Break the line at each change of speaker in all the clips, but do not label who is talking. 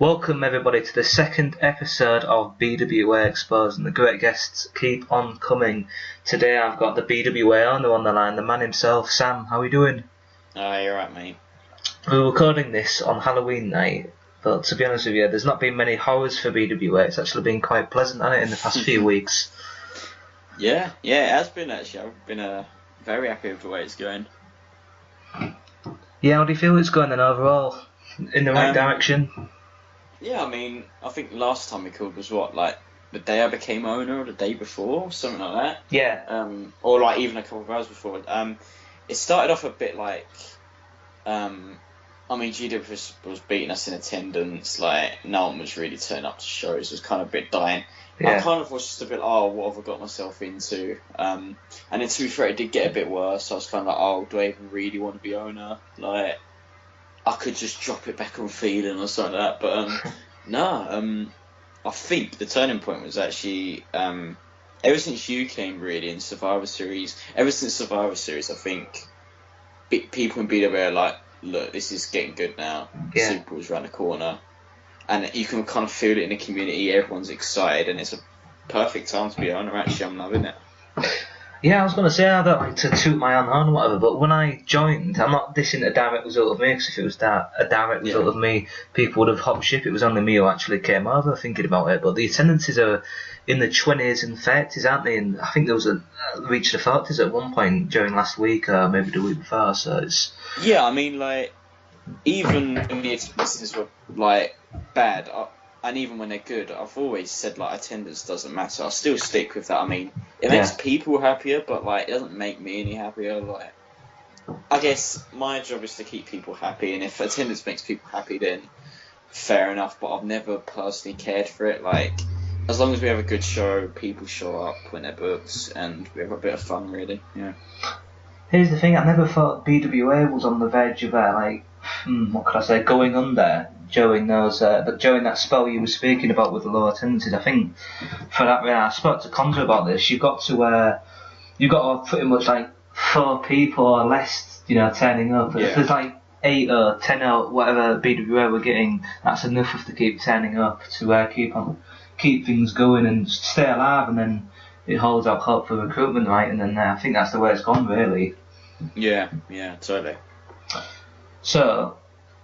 Welcome everybody to the second episode of BWA Exposed, and the great guests keep on coming. Today I've got the BWA owner on the line, the man himself. Sam, how are you doing?
You're right, mate.
We're recording this on Halloween night, but to be honest with you, there's not been many horrors for BWA. It's actually been quite pleasant, hasn't it, in the past few weeks?
Yeah, it has been actually. I've been very happy with the way it's going.
Yeah, how do you feel it's going then overall? In the right direction?
Yeah, I mean, I think last time we called was the day I became owner or the day before, something like that.
Yeah.
Or like even a couple of hours before. It started off a bit like, GW was beating us in attendance, like no one was really turning up to shows, it was kind of a bit dying.
Yeah.
I kind of was just a bit, what have I got myself into? And then to be fair, it did get a bit worse. I was kind of like, do I even really want to be owner? Like, I could just drop it back on feeling or something like that. But I think the turning point was actually ever since you came really in Survivor Series. Ever since Survivor Series, I think people in BWA are like, look, this is getting good now.
Yeah.
Super Bowl's around the corner. And you can kind of feel it in the community. Everyone's excited, and it's a perfect time to be owner. Actually, I'm loving it.
Yeah, I was going to say, I don't like to toot my own horn or whatever, but when I joined, I'm not dishing a direct result of me, because if it was a direct result of me, people would have hopped ship. It was only me who actually came over thinking about it. But the attendances are in the 20s and 30s, aren't they? And I think there was reached the 40s at one point during last week, or maybe the week before, so it's...
Yeah, I mean, like, even when the expenses were, like, bad, and even when they're good, I've always said, like, attendance doesn't matter. I'll still stick with that. I mean, it makes people happier, but, like, it doesn't make me any happier. Like, I guess my job is to keep people happy, and if attendance makes people happy, then fair enough, but I've never personally cared for it. Like, as long as we have a good show, people show up when they're booked, and we have a bit of fun, really. Yeah.
Here's the thing, I never thought BWA was on the verge of, what could I say, going under during those, but during that spell you were speaking about with the low attendances. I think for that, I spoke to Conza about this. You've got to pretty much like 4 people or less, turning up.
Yeah.
If there's like 8 or 10 or whatever BWA were getting, that's enough of to keep turning up to keep things going and stay alive, and then it holds out hope for recruitment, right? And then I think that's the way it's gone, really.
Yeah, totally.
So,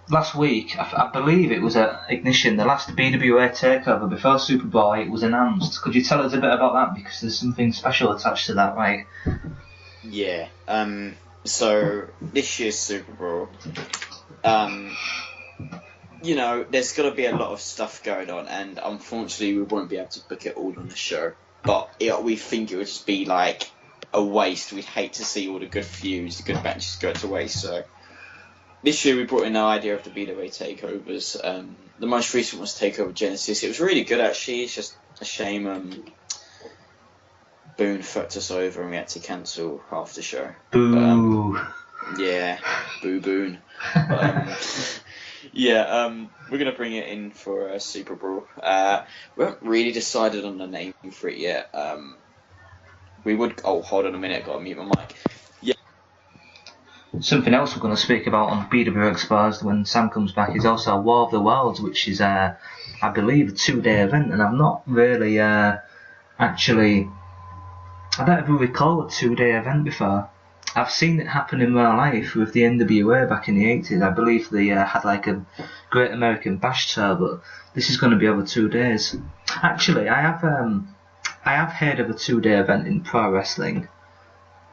last week, I believe it was at Ignition, the last BWA takeover before Super Bowl, it was announced. Could you tell us a bit about that? Because there's something special attached to that, right?
Yeah. So, this year's Super Bowl, there's got to be a lot of stuff going on, and unfortunately we won't be able to book it all on the show. But we think it would just be like a waste. We'd hate to see all the good feuds, the good matches go to waste. So this year we brought in the idea of the BWA takeovers. The most recent was Takeover Genesis. It was really good actually. It's just a shame Boone fucked us over and we had to cancel half the show.
Boo.
Yeah, boo Boone. We're going to bring it in for Super Bowl. We haven't really decided on the name for it yet. We would... Oh, hold on a minute, I've got to mute my mic. Yeah.
Something else we're going to speak about on BWA Exposed when Sam comes back is also War of the Worlds, which is, I believe, a 2-day event, and I've not really I don't ever recall a 2-day event before. I've seen it happen in real life with the NWA back in the 80s. I believe they had like a Great American Bash tour, but this is going to be over 2 days. Actually, I have heard of a 2-day event in pro wrestling.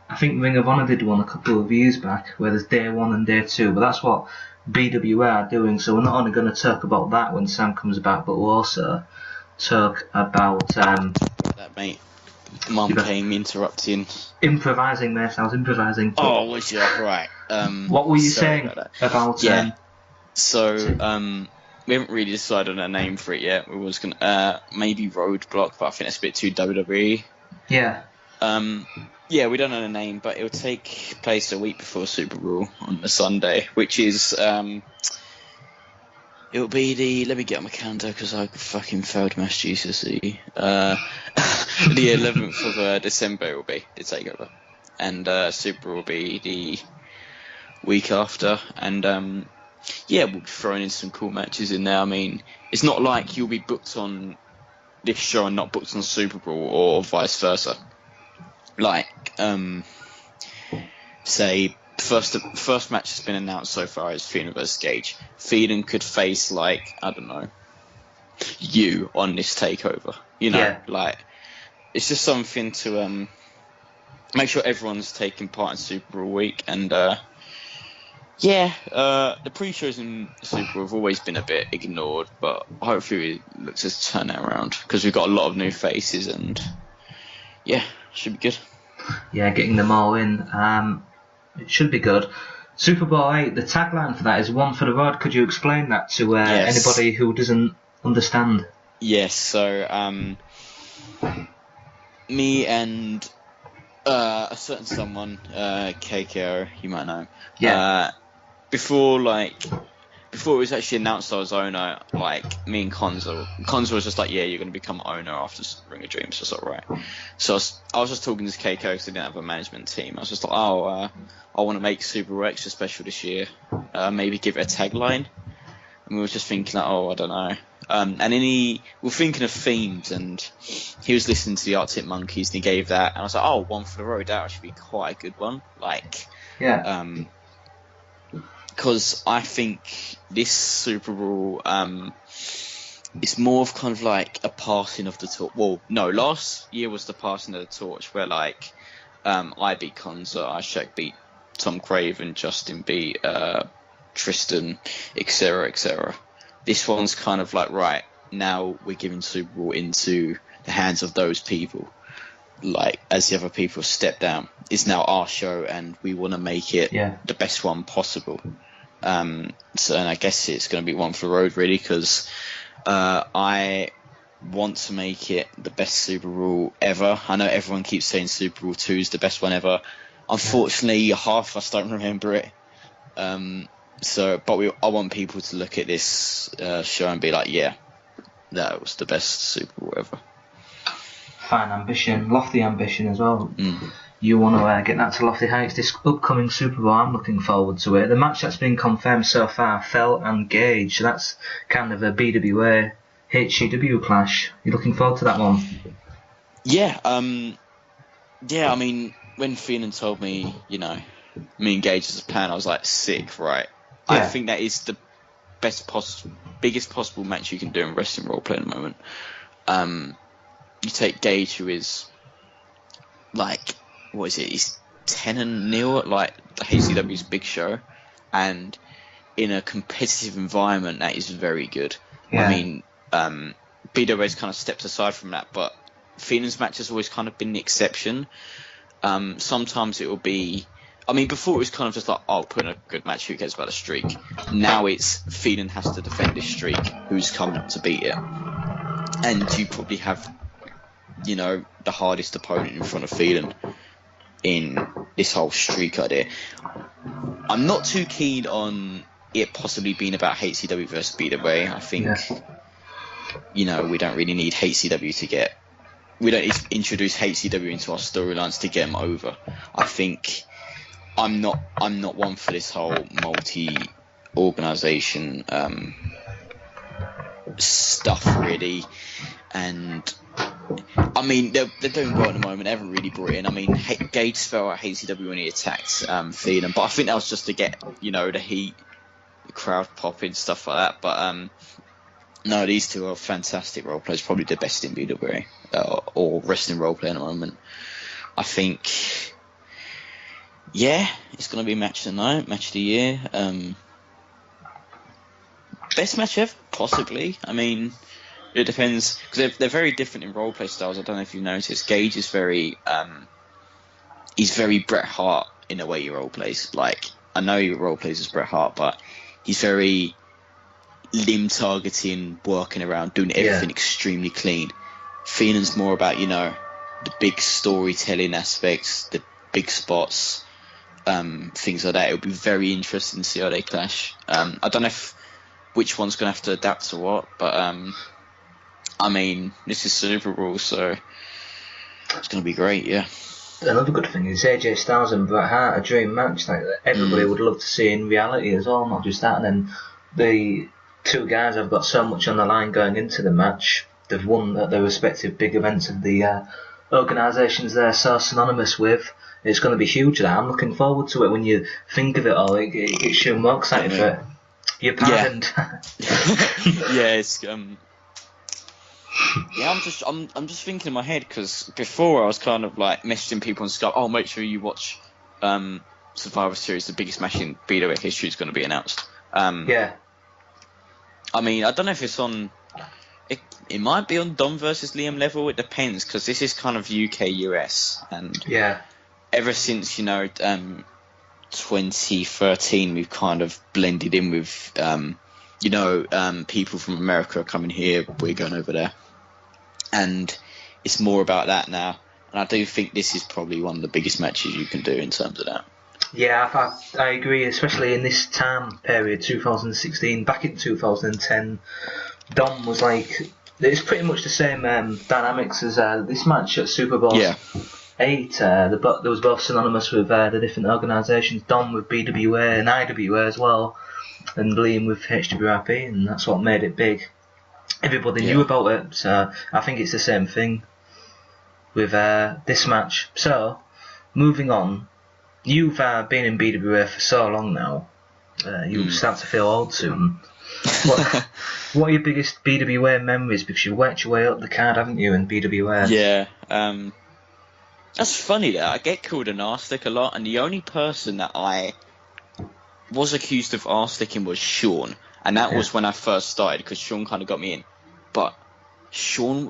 I think Ring of Honor did one a couple of years back, where there's day 1 and day 2, but that's what BWA are doing, so we're not only going to talk about that when Sam comes back, but we'll also talk about...
that, mate. Mum came interrupting.
Improvising, mate. I was improvising.
Oh, was you? Right.
What were you saying about...
Yeah. So, we haven't really decided on a name for it yet. We was gonna maybe Roadblock, but I think that's a bit too WWE.
Yeah.
We don't know the name, but it'll take place a week before Super Bowl on the Sunday, which is it'll be let me get on my calendar because I fucking failed maths GCSE. The 11th of December will be the takeover, and Super Bowl will be the week after, and Yeah, we'll be throwing in some cool matches in there. I mean, it's not like you'll be booked on this show and not booked on Super Bowl or vice versa. Like, say, first match that's been announced so far is Phelan versus Gage. Phelan could face, like, I don't know, you on this takeover. You know, like, it's just something to make sure everyone's taking part in Super Bowl week. And the pre-shows in Super Bowl have always been a bit ignored, but hopefully it looks to turn that around because we've got a lot of new faces and should be good.
Yeah, getting them all in. It should be good. Super Bowl 8, the tagline for that is "One for the Road." Could you explain that to anybody who doesn't understand?
Yes, so me and a certain someone, KKO, you might know.
Yeah.
Before it was actually announced I was owner, like, me and Konza was just like, yeah, you're going to become owner after Ring of Dreams. So I was like, right. So I was just talking to KK because they didn't have a management team. I was just like, I want to make Super Bowl extra special this year. Maybe give it a tagline. And we were just thinking, like, I don't know. And then we were thinking of themes, and he was listening to the Arctic Monkeys, and he gave that. And I was like, One for the Road, that should be quite a good one. Like, because I think this Super Bowl is more of kind of like a passing of the torch. Well, no, last year was the passing of the torch where, like, I beat Konza, Ishak beat Tom Craven, Justin beat Tristan, etc., etc. This one's kind of like, right, now we're giving Super Bowl into the hands of those people. Like, as the other people step down, it's now our show, and we want to make it the best one possible. And I guess it's going to be One for the Road, really, because I want to make it the best Super Bowl ever. I know everyone keeps saying Super Bowl 2 is the best one ever. Unfortunately, half of us don't remember it. I want people to look at this show and be like, yeah, that was the best Super Bowl ever.
Fine ambition, lofty ambition as well. You want to get that to lofty heights. This upcoming Super Bowl, I'm looking forward to it. The match that's been confirmed so far, Fell and Gage, so that's kind of a BWA HCW clash. You looking forward to that one?
Yeah, I mean, when Phelan told me, me and Gage as a plan, I was like, sick, right? Yeah. I think that is the biggest possible match you can do in wrestling roleplay at the moment. You take Gage, who is, like, what is it? He's 10-0 at, like, the HCW's big show, and in a competitive environment, that is very good. Yeah. I mean, BWA's kind of stepped aside from that, but Phelan's match has always kind of been the exception. Sometimes it will be, I mean, before it was kind of just like, put in a good match, who cares about a streak? Now it's Phelan has to defend this streak, who's coming up to beat it. And you probably have, the hardest opponent in front of Phelan in this whole streak idea. I'm not too keen on it possibly being about HCW versus BWA. I think, we don't really need HCW we don't introduce HCW into our storylines to get them over. I think I'm not one for this whole multi-organisation stuff, really. And I mean, they're doing well at the moment. They haven't really brought it in. I mean, Gage fell at HCW when he attacked Phelan, but I think that was just to get the heat, the crowd popping, stuff like that. But no, these two are fantastic role players. Probably the best in BWA or wrestling role play at the moment. I think, it's going to be a match of the night, match of the year. Best match ever, possibly. I mean, it depends, because they're very different in role play styles. I don't know if you've noticed. Gage is he's very Bret Hart in the way he role plays. Like, I know he role plays as Bret Hart, but he's very limb targeting, working around, doing everything extremely clean. Phelan's more about, the big storytelling aspects, the big spots, things like that. It'll be very interesting to see how they clash. I don't know which one's going to have to adapt to what, but I mean, this is Super Bowl, so it's going to be great, yeah.
another good thing is AJ Styles and Bret Hart, a dream match that everybody would love to see in reality as well, not just that. And then the two guys have got so much on the line going into the match. They've won at their respective big events of the organisations they're so synonymous with. It's going to be huge. That I'm looking forward to it. When you think of it all, it gets you more excited for it. You're pardoned.
Yeah, it's yeah, I'm just thinking in my head, because before I was kind of like messaging people and stuff. Oh, make sure you watch Survivor Series. The biggest match in BWA history is going to be announced.
Yeah.
I mean, I don't know if it's on. It might be on Dom versus Liam level. It depends, because this is kind of UK US, and
Yeah.
ever since 2013, we've kind of blended in with people from America are coming here, we're going over there. And it's more about that now. And I do think this is probably one of the biggest matches you can do in terms of that.
Yeah, I agree, especially in this time period, 2016. Back in 2010, Dom was like... It's pretty much the same dynamics as this match at Super Bowl 8. They was both synonymous with the different organisations. Dom with BWA and IWA as well, and Liam with HWRP, and that's what made it big. Everybody knew about it, so I think it's the same thing with this match. So, moving on, you've been in BWA for so long now, you start to feel old soon. What are your biggest BWA memories? Because you worked your way up the card, haven't you, in BWA?
Yeah, that's funny that I get called an arse-stick a lot, and the only person that I was accused of arse-sticking was Sean, and that was when I first started, because Sean kind of got me in. But Sean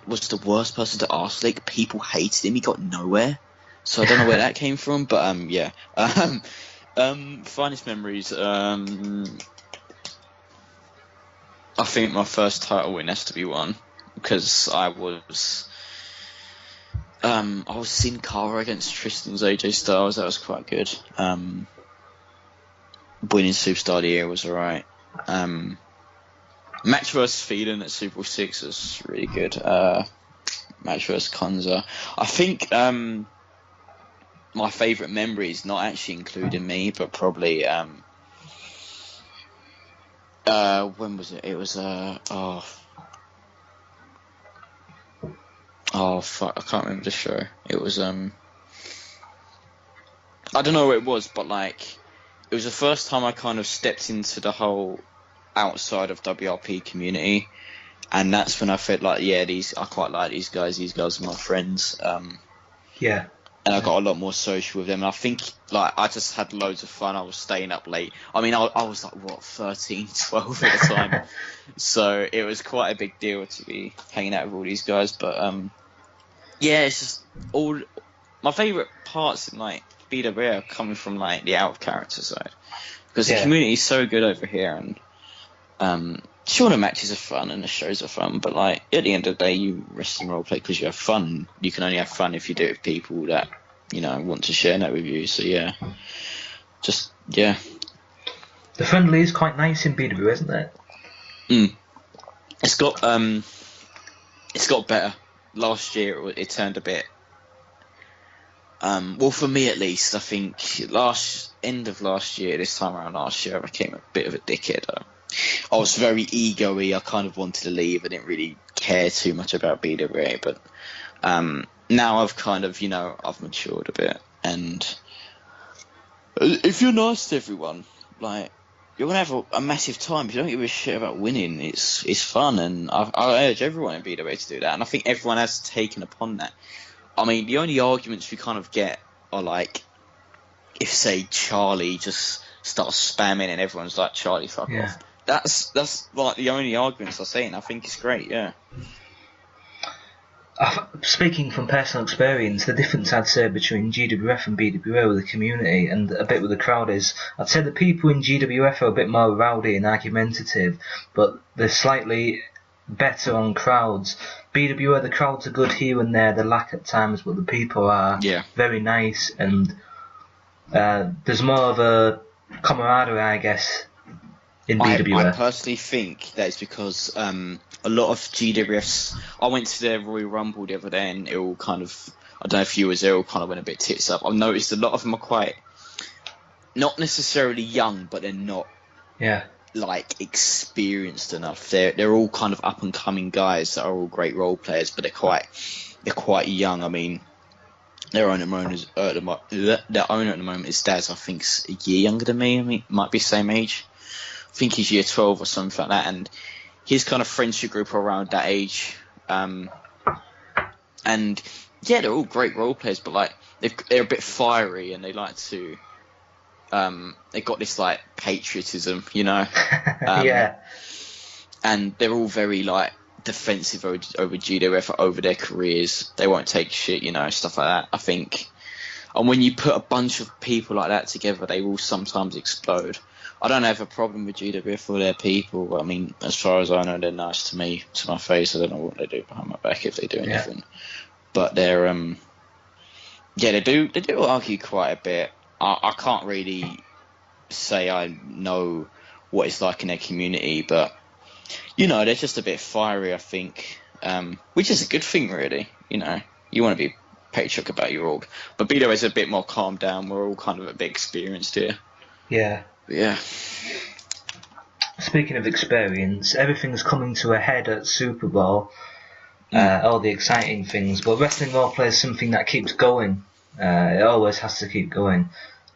was the worst person to arse-stick. People hated him. He got nowhere. So I don't know where that came from, but yeah. Finest memories. I think my first title win has to be one, because I was Sin Cara against Tristan's AJ Styles. That was quite good. Winning Superstar of the Year was alright. Match vs Phelan at Super Bowl 6 was really good. Match vs Konza. I think my favourite memory is not actually including me, but probably when was it? It was oh fuck, I can't remember the show. It was I don't know what it was, but like it was the first time I kind of stepped into the whole outside of WRP community, and that's when I felt like, I quite like these guys. These guys are my friends.
Yeah.
And I got a lot more social with them. And I think, like, I just had loads of fun. I was staying up late. I mean, I was like, 13, 12 at the time. So it was quite a big deal to be hanging out with all these guys. But, it's just all... My favourite parts in, like, BWA are coming from, like, the out-of-character side. Because the community is so good over here. And, sure, the matches are fun and the shows are fun, but like at the end of the day, you wrestling roleplay because you have fun. You can only have fun if you do it with people that want to share that with you. So the
friendly is quite nice in BW, isn't it?
It's got better. Last year it turned a bit. Well, for me at least, I think end of last year, this time around last year, I became a bit of a dickhead. I was very ego-y. I kind of wanted to leave. I didn't really care too much about BWA, but now I've kind of, I've matured a bit. And if you're nice to everyone, like, you're going to have a massive time. If you don't give a shit about winning, it's fun. And I urge everyone in BWA to do that. And I think everyone has taken upon that. I mean, the only arguments we kind of get are like, if, say, Charlie just starts spamming and everyone's like, Charlie, fuck off. That's like the only arguments I see, and I think it's great, yeah.
Speaking from personal experience, the difference I'd say between GWF and BWA with the community and a bit with the crowd is, I'd say the people in GWF are a bit more rowdy and argumentative, but they're slightly better on crowds. BWA, the crowds are good here and there, they lack at times, but the people are very nice, and there's more of a camaraderie, I guess, in BWA.
I personally think that it's because a lot of GWFs... I went to their Royal Rumble the other day, and it all kind of... I don't know if you was there, all kind of went a bit tits up. I've noticed a lot of them are quite, not necessarily young, but they're not like experienced enough. They're all kind of up and coming guys that are all great role players, but they're quite young. I mean, their owner at the moment is Daz. I think's a year younger than me. I mean, might be same age. I think he's year 12 or something like that, and his kind of friendship group are around that age. And yeah, they're all great role players, but like they're a bit fiery, and they like to. They got this like patriotism, you know. And they're all very like defensive over GWF, over their careers. They won't take shit, you know, stuff like that. I think, and when you put a bunch of people like that together, they will sometimes explode. I don't have a problem with GWF or their people. I mean, as far as I know, they're nice to me, to my face. I don't know what they do behind my back, if they do anything. But they're they do argue quite a bit. I can't really say I know what it's like in their community, but you know, they're just a bit fiery, I think, which is a good thing, really. You know, you want to be patriotic about your org, but BWA is a bit more calmed down. We're all kind of a bit experienced here. Yeah.
Speaking of experience, everything's coming to a head at Super Bowl. All the exciting things, but wrestling roleplay is something that keeps going. It always has to keep going,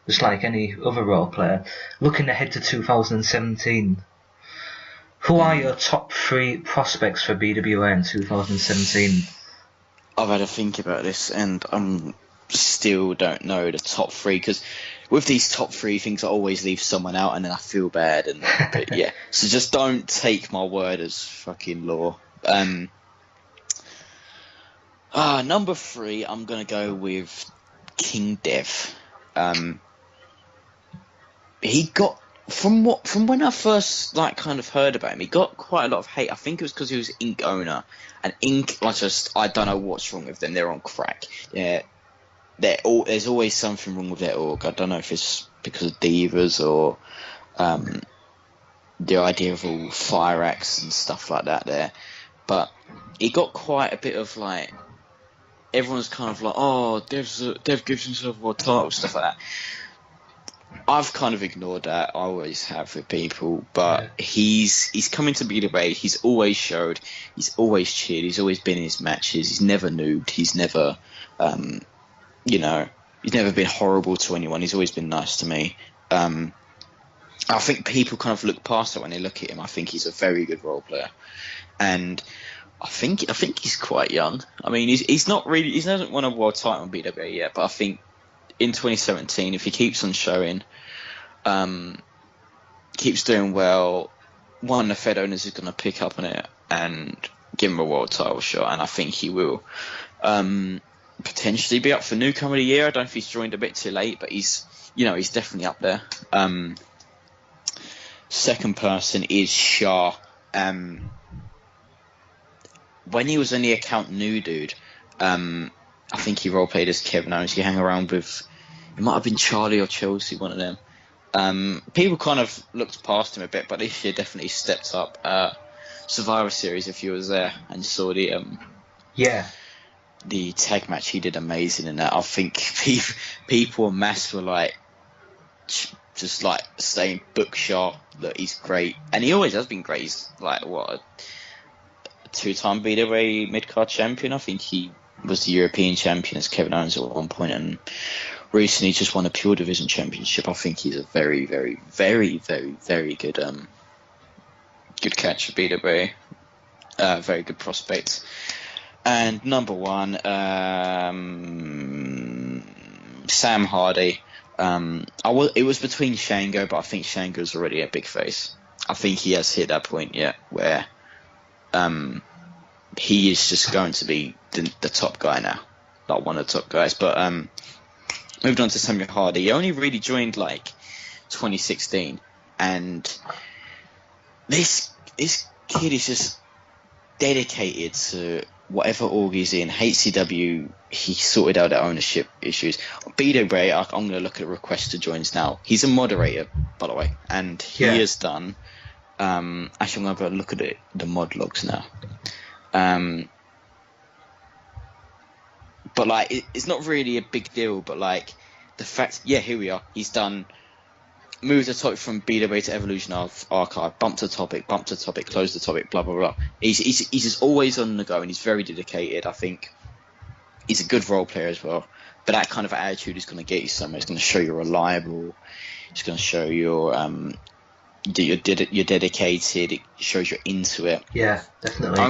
just like any other role player. Looking ahead to 2017, who are your top 3 prospects for BWA in 2017?
I've had to think about this, and I still don't know the top 3, because with these top 3 things, I always leave someone out, and then I feel bad. But yeah, so just don't take my word as fucking law. Number 3, I'm gonna go with King Dev. He got from when I first like kind of heard about him, he got quite a lot of hate. I think it was because he was Inc owner, and Inc, I don't know what's wrong with them. They're on crack. Yeah, there's always something wrong with their org. I don't know if it's because of divas or the idea of all fire acts and stuff like that there. But he got quite a bit of like, everyone's kind of like, oh, Dev gives himself a world title, stuff like that. I've kind of ignored that. I always have with people, but he's coming to BWA. He's always showed. He's always cheered. He's always been in his matches. He's never noobed. He's never, he's never been horrible to anyone. He's always been nice to me. I think people kind of look past it when they look at him. I think he's a very good role player, and I think he's quite young. I mean, he hasn't won a world title in BWA yet, but I think in 2017, if he keeps on showing, keeps doing well, one of the Fed owners is going to pick up on it and give him a world title shot, and I think he will potentially be up for newcomer of the year. I don't know if he's joined a bit too late, but he's definitely up there. Second person is Shah. When he was on the account New Dude, I think he roleplayed as Kevin Owens. He hung around with, it might have been Charlie or Chelsea, one of them. People kind of looked past him a bit, but this year definitely stepped up. Survivor Series, if you was there and saw the tag match, he did amazing in that. I think people en masse were like, just like saying book Shaw, that he's great, and he always has been great. He's like a 2-time BWA mid-card champion. I think he was the European champion as Kevin Owens at one point, and recently just won a Pure Division championship. I think he's a very, very, very, very, very good good catch for BWA. Very good prospect. And number 1, Sam Hardy. It was between Shango, but I think Shango's already a big face. I think he has hit that point yet where he is just going to be the top guy now, like one of the top guys. But moved on to Sam Hardy. He only really joined like 2016, and this kid is just dedicated to whatever org he's in. HCW, he sorted out their ownership issues. BWA, I'm going to look at request to joins now. He's a moderator, by the way, and he has done. Actually, I'm going to look at the mod logs now. But like, it's not really a big deal. But like, the fact, yeah, here we are. He's done. Moved the topic from BWA to Evolution Archive, bumped the topic, closed the topic, blah blah blah. He's just always on the go, and he's very dedicated. I think he's a good role player as well. But that kind of attitude is going to get you somewhere. It's going to show you're reliable. It's going to show you're dedicated. It shows you're into it.
Yeah, definitely.
The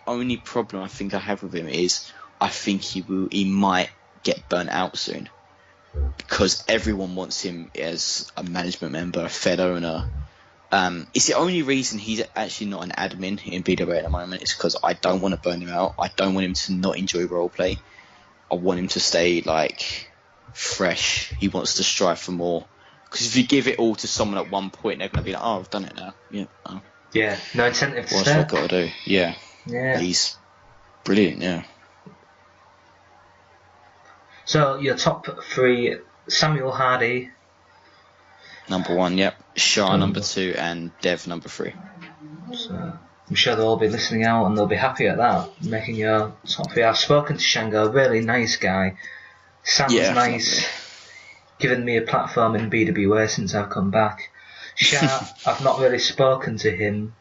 only problem I think I have with him is I think he might get burnt out soon. Because everyone wants him as a management member, a Fed owner. It's the only reason he's actually not an admin in BWA at the moment. It's because I don't want to burn him out. I don't want him to not enjoy roleplay. I want him to stay like fresh. He wants to strive for more. Because if you give it all to someone at one point, they're going to be like, "Oh, I've done it now." Yeah. Oh.
Yeah. No incentive to
What's I got to do? Yeah.
Yeah.
He's brilliant. Yeah.
So your top 3: Samuel Hardy,
number 1, yep. Shah number 2, and Dev number 3.
So I'm sure they'll all be listening out and they'll be happy at that, making your top 3. I've spoken to Shango, really nice guy. Sam's nice, given me a platform in BWA since I've come back. Shah, I've not really spoken to him,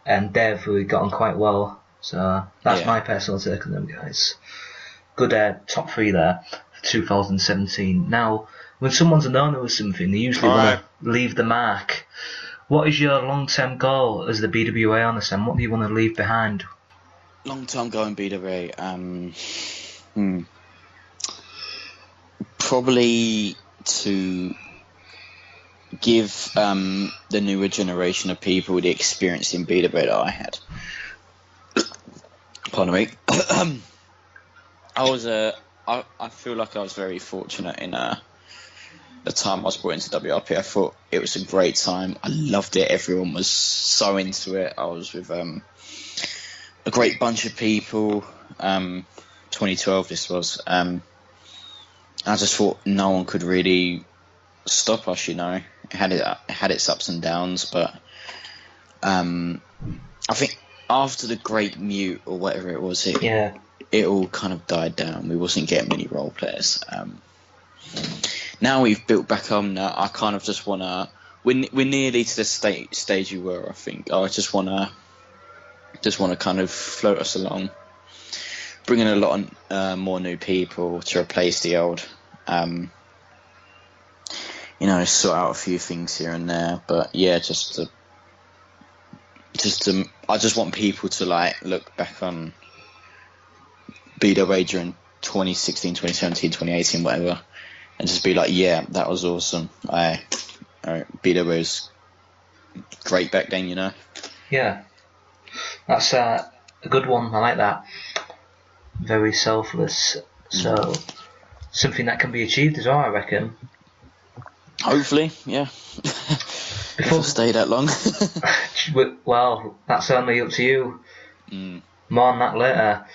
and Dev, we got on quite well. So that's my personal take on them guys. Good top 3 there for 2017. Now, when someone's an owner of something, they usually want to leave the mark. What is your long-term goal as the BWA owner, Sam? What do you want to leave behind?
Long-term goal in BWA? Probably to give the newer generation of people the experience in BWA that I had. Pardon me. I feel like I was very fortunate in the time I was brought into WRP. I thought it was a great time. I loved it. Everyone was so into it. I was with a great bunch of people. 2012 this was. I just thought no one could really stop us, you know. It had its ups and downs, but I think after the Great Mute or whatever it was, it all kind of died down. We wasn't getting many role players. Now we've built back on. I kind of just want to. We're nearly to the stage we were. I think. I just want to kind of float us along, bring in a lot more new people to replace the old. You know, sort out a few things here and there. But yeah, I just want people to like look back on BWA during 2016, 2017, 2018, whatever, and just be like, yeah, that was awesome. BWA was great back then, you know.
Yeah, that's a good one. I like that. Very selfless. So something that can be achieved as well, I reckon.
Hopefully, yeah. Before I stay that long.
Well, that's only up to you. More on that later.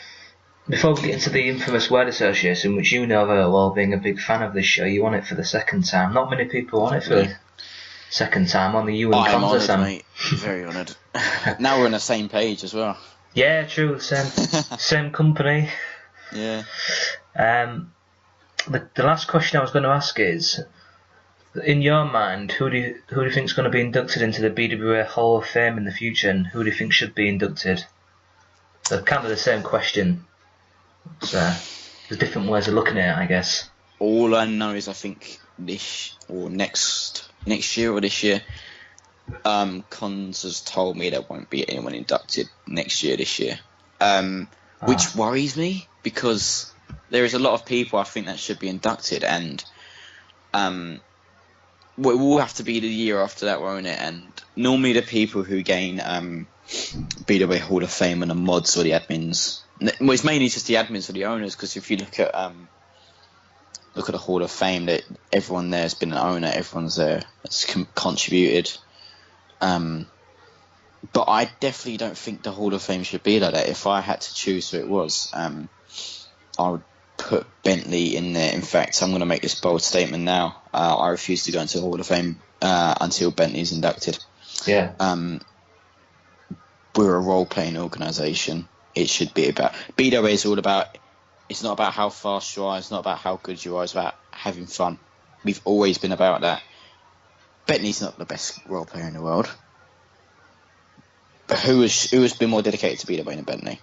Before we get into the infamous word association, which you know very well, being a big fan of this show, you want it for the second time. Not many people want it for the second time. Only you and Conza, Sam.
Mate. Very honoured. Now we're on the same page as well.
Yeah, true. Same company.
Yeah.
The last question I was going to ask is, in your mind, who do you think is going to be inducted into the BWA Hall of Fame in the future, and who do you think should be inducted? So kind of the same question. So there's different ways of looking at it, I guess.
All I know is I think this or next year or this year, Cons has told me there won't be anyone inducted next year, this year, which worries me because there is a lot of people I think that should be inducted, and it will have to be the year after that, won't it? And normally the people who gain BWA Hall of Fame and the mods or the admins. Well, it's mainly just the admins or the owners, because if you look at the Hall of Fame, that everyone there has been an owner, everyone's there that's contributed. But I definitely don't think the Hall of Fame should be like that. If I had to choose who it was, I would put Bentley in there. In fact, I'm going to make this bold statement now. I refuse to go into the Hall of Fame until Bentley's inducted.
Yeah.
We're a role-playing organisation. It should be about... BWA is all about It's not about how fast you are. It's not about how good you are. It's about having fun. We've always been about that. Bentley's not the best role player in the world. But who has been more dedicated to BWA than Bentley?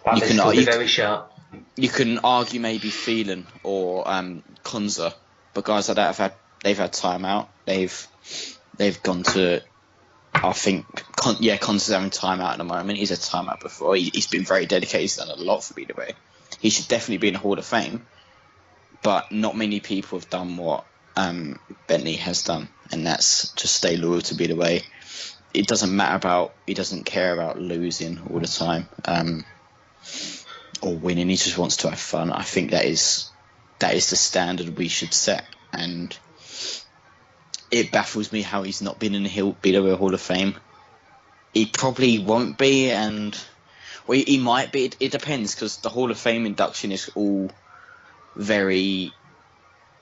That list will be very sharp.
You can argue maybe Phelan or Konza, but guys like that they've had time out. They've gone to, I think, Konza's having time out at the moment. He's had time out before. He's been very dedicated. He's done a lot for BWA. He should definitely be in the Hall of Fame, but not many people have done what Bentley has done, and that's to stay loyal to BWA. It doesn't matter about, he doesn't care about losing all the time or winning. He just wants to have fun. I think that is the standard we should set, and it baffles me how he's not been in the BWA Hall of Fame. He probably won't be, and he might be. It depends, because the Hall of Fame induction is all very.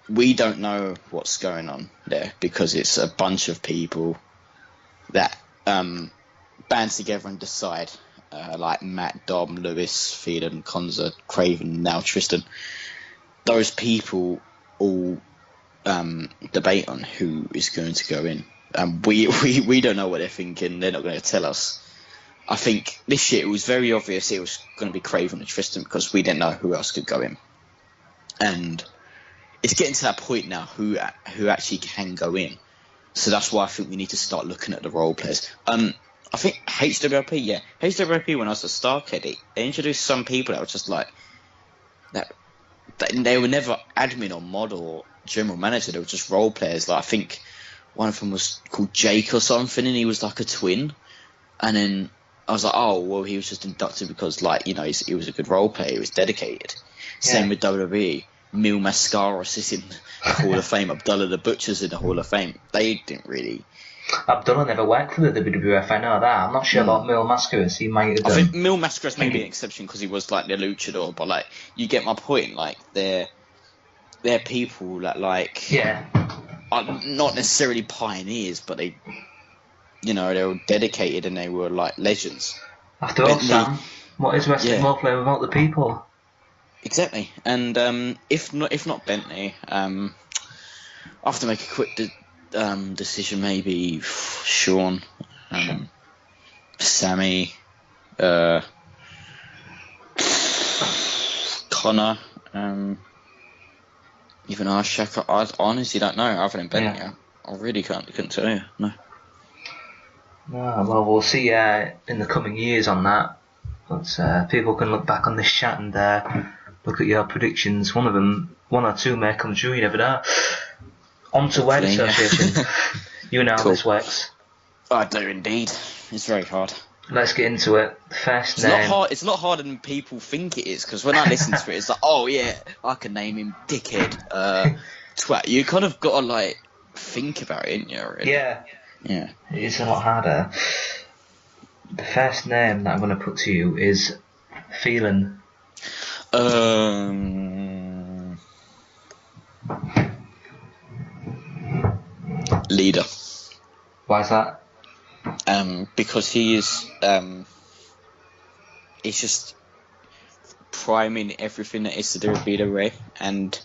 We don't know what's going on there because it's a bunch of people that band together and decide, like Matt, Dom, Lewis, Phelan, Konza, Craven, now Tristan. Those people all debate on who is going to go in. We don't know what they're thinking. They're not going to tell us. I think this year it was very obvious it was going to be Craven and Tristan because we didn't know who else could go in. And it's getting to that point now who actually can go in. So that's why I think we need to start looking at the role players. I think HWP, when I was at Starkhead, they introduced some people that were just like that. They were never admin or model or general manager. They were just role players. Like I think one of them was called Jake or something, and he was like a twin. And then I was like, oh well, he was just inducted because, like, you know, he was a good role player. He was dedicated. Yeah. Same with WWE. Mil Mascaras is in the Hall of Fame. Abdullah the Butcher's in the Hall of Fame. They didn't really.
Abdullah never worked for the WWF, I know that. I'm not sure about Mil Mascaras. He might have done.
I think Mil Mascaras may be an exception because he was like the luchador, but like, you get my point. Like, they're people that are not necessarily pioneers, but they were dedicated and they were like legends.
After all, Sam, what is wrestling role play without the people?
Exactly, and if not Bentley, I have to make a quick decision. Maybe Sean, Sammy, Connor, even Arshak. I honestly don't know. Other than Bentley, I really couldn't tell you. No.
Well, we'll see in the coming years on that. But people can look back on this chat and look at your predictions. One or two may come true, you never know. On to Word Association. You know how this works.
I do indeed. It's very hard.
Let's get into it. First name.
It's not harder than people think it is, because when I listen to it, it's like, oh yeah, I can name him dickhead, twat. You kind of got to like think about it, ain't you? Already?
Yeah.
Yeah.
It's a lot harder. The first name that I'm going to put to you is Phelan.
Leader.
Why is that?
Because he is. It's just priming everything that is to do with BWA, and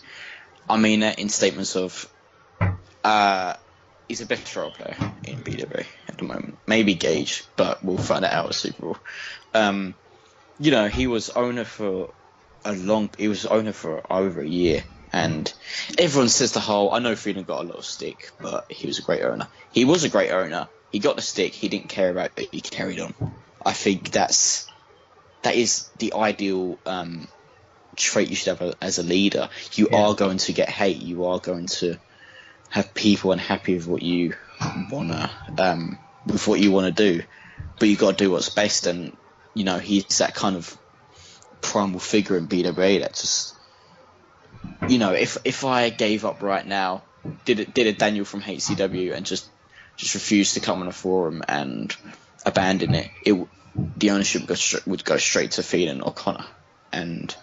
I mean that in statements of. He's the best role player in BWA at the moment. Maybe Gage, but we'll find that out at Super Bowl. He was owner for over a year, and everyone says the whole. I know Freedom got a lot of stick, but he was a great owner. He was a great owner. He got the stick. He didn't care about it. He carried on. I think that is the ideal trait you should have as a leader. You are going to get hate. You are going to have people unhappy with what you wanna do, but you got to do what's best. And he's that kind of primal figure in BWA that just, if I gave up right now, did a Daniel from HCW and just refused to come on a forum and abandon it, the ownership would go straight to Phelan or Connor, and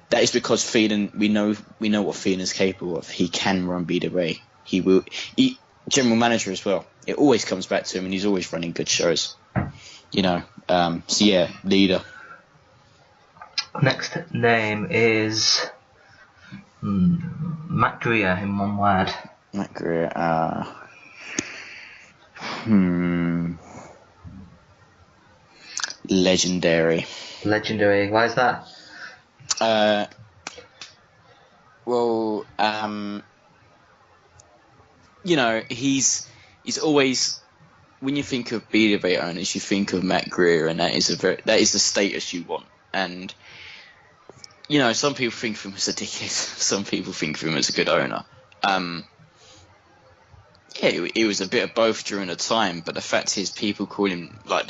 that is because Phelan, we know what Phelan is capable of. He can run BWA. He general manager as well. It always comes back to him, and he's always running good shows. So yeah, leader.
Next name is Matt Greer in one word.
Matt Greer. Legendary.
Legendary. Why is that?
Well, you know, he's always, when you think of BWA owners, you think of Matt Greer, and that is the status you want. And you know, some people think of him as a dickhead, some people think of him as a good owner. Yeah, it was a bit of both during the time, but the fact is, people call him like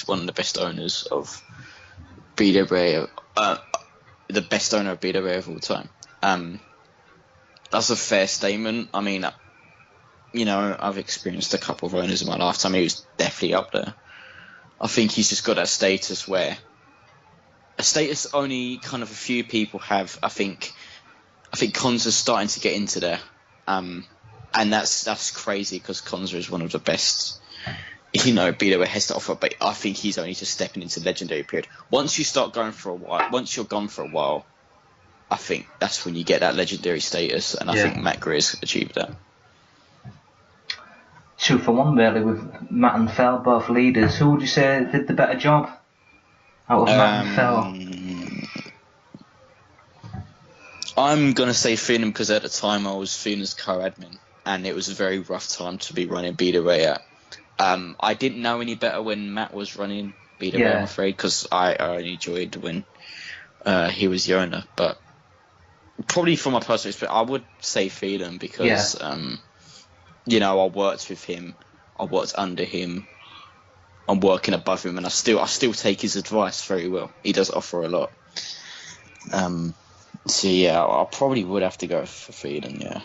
one of the best owners of BWA, the best owner of BWA of all time. That's a fair statement. I mean, you know, I've experienced a couple of owners in my lifetime. He was definitely up there. I think he's just got that status where a status only kind of a few people have. I think Konza's starting to get into there, and that's crazy because Konza is one of the best. You know, BWA has to offer, but I think he's only just stepping into legendary period. Once you start going for a while, once you're gone for a while, I think that's when you get that legendary status, and I think Matt Greer's achieved that.
2 for 1 really with Matt and Fell, both leaders. Who would you say did the better job out of Matt and Fell?
I'm going to say Phenom because at the time I was Phenom's co-admin, and it was a very rough time to be running BWA at. I didn't know any better when Matt was running BWA, I'm afraid, because I only enjoyed when he was the owner. But probably from my personal experience, I would say Phenom because, you know, I worked with him, I worked under him, I'm working above him, and I still take his advice very well. He does offer a lot. So yeah, I probably would have to go for Phenom, yeah.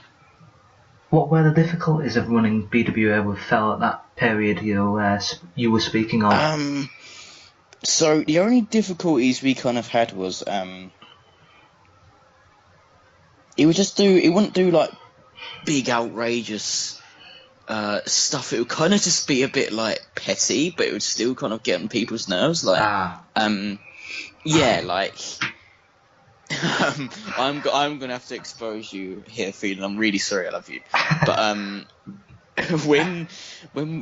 What were the difficulties of running BWA with Fell at that period you were speaking of?
So the only difficulties we kind of had was he wouldn't do like big outrageous stuff. It would kind of just be a bit like petty, but it would still kind of get on people's nerves. Like yeah, like I'm gonna have to expose you here, Phenom. I'm really sorry, I love you, but when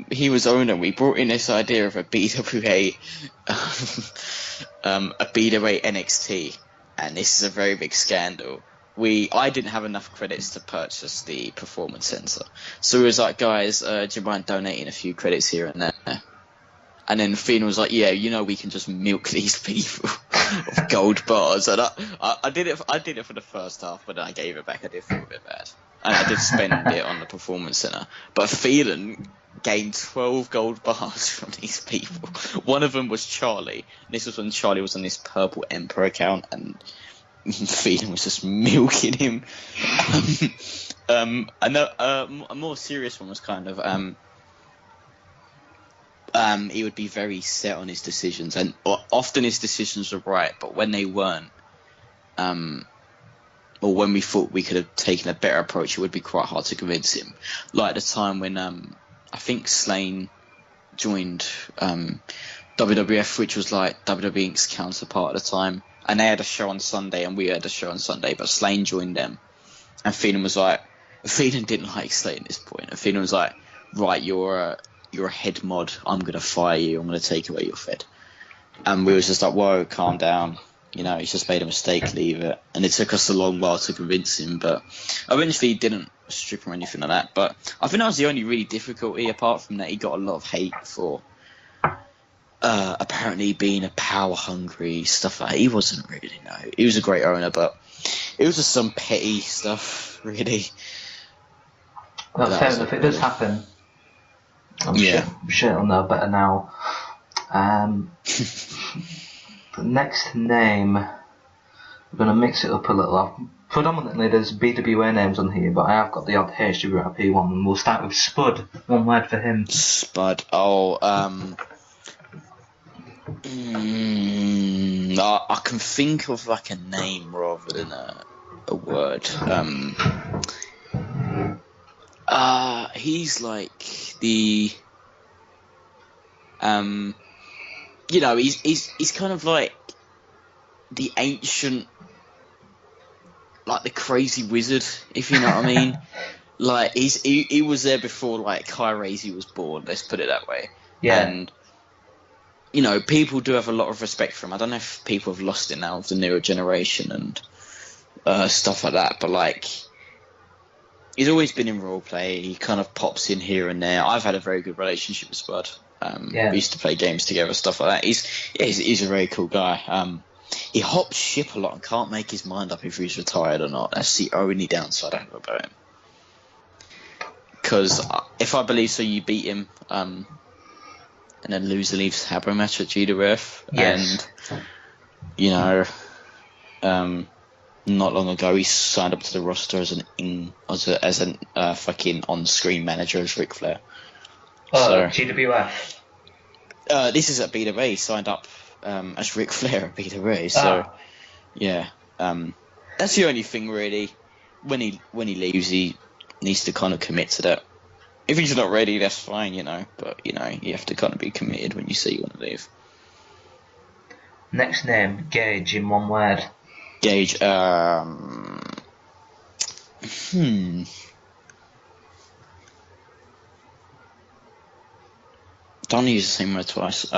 he was owner, we brought in this idea of a BWA NXT, and this is a very big scandal. I didn't have enough credits to purchase the performance center, so it was like, guys, do you mind donating a few credits here and there? And then Phenom was like, yeah, you know, we can just milk these people of gold bars. And I did it for the first half, but then I gave it back. I did feel a bit bad. And I did spend it on the performance center. But Phenom gained 12 gold bars from these people. One of them was Charlie. And this was when Charlie was on this purple Emperor account, and Phenom was just milking him. And a more serious one was kind of he would be very set on his decisions, and often his decisions were right, but when they weren't, or when we thought we could have taken a better approach, it would be quite hard to convince him. Like the time when I think Slane joined WWF, which was like WWE Inc.'s counterpart at the time, and they had a show on Sunday and we had a show on Sunday, but Slane joined them, and Phenom didn't like Slane at this point, and Phenom was like, right, you're a head mod, I'm going to fire you, I'm going to take away your fed. And we was just like, whoa, calm down, you know, he's just made a mistake, leave it. And it took us a long while to convince him, but eventually he didn't strip or anything like that. But I think that was the only really difficulty, apart from that he got a lot of hate for apparently being a power hungry, stuff like that. He wasn't really, no. He was a great owner, but it was just some petty stuff, really.
That's fair enough, it does happen. I'm sure I'll know better now. The next name, we're going to mix it up a little. Predominantly there's BWA names on here, but I have got the odd HWRP one, and we'll start with Spud. One word for him.
Spud. I can think of like a name rather than a word. He's like the you know, he's kind of like the ancient, like the crazy wizard, if you know what I mean. Like he was there before like Kairase was born. Let's put it that way.
Yeah.
And you know, people do have a lot of respect for him. I don't know if people have lost it now with the newer generation and stuff like that. But like, he's always been in roleplay. He kind of pops in here and there. I've had a very good relationship with Spud. We used to play games together, stuff like that. He's a very cool guy. He hops ship a lot and can't make his mind up if he's retired or not. That's the only downside I have about him. Because if I believe so, you beat him, and then loser leaves Habro match at GWF.
Yes.
And, you know, not long ago he signed up to the roster as an fucking on-screen manager as Ric Flair.
Oh,
so,
GWF.
This is at BWA. He signed up as Ric Flair at BWA. So, yeah, that's the only thing really. When he leaves, he needs to kind of commit to that. If he's not ready, that's fine, you know. But you know, you have to kind of be committed when you say you want to leave.
Next name, Gage, in one word.
Gage. Don't use the same word twice.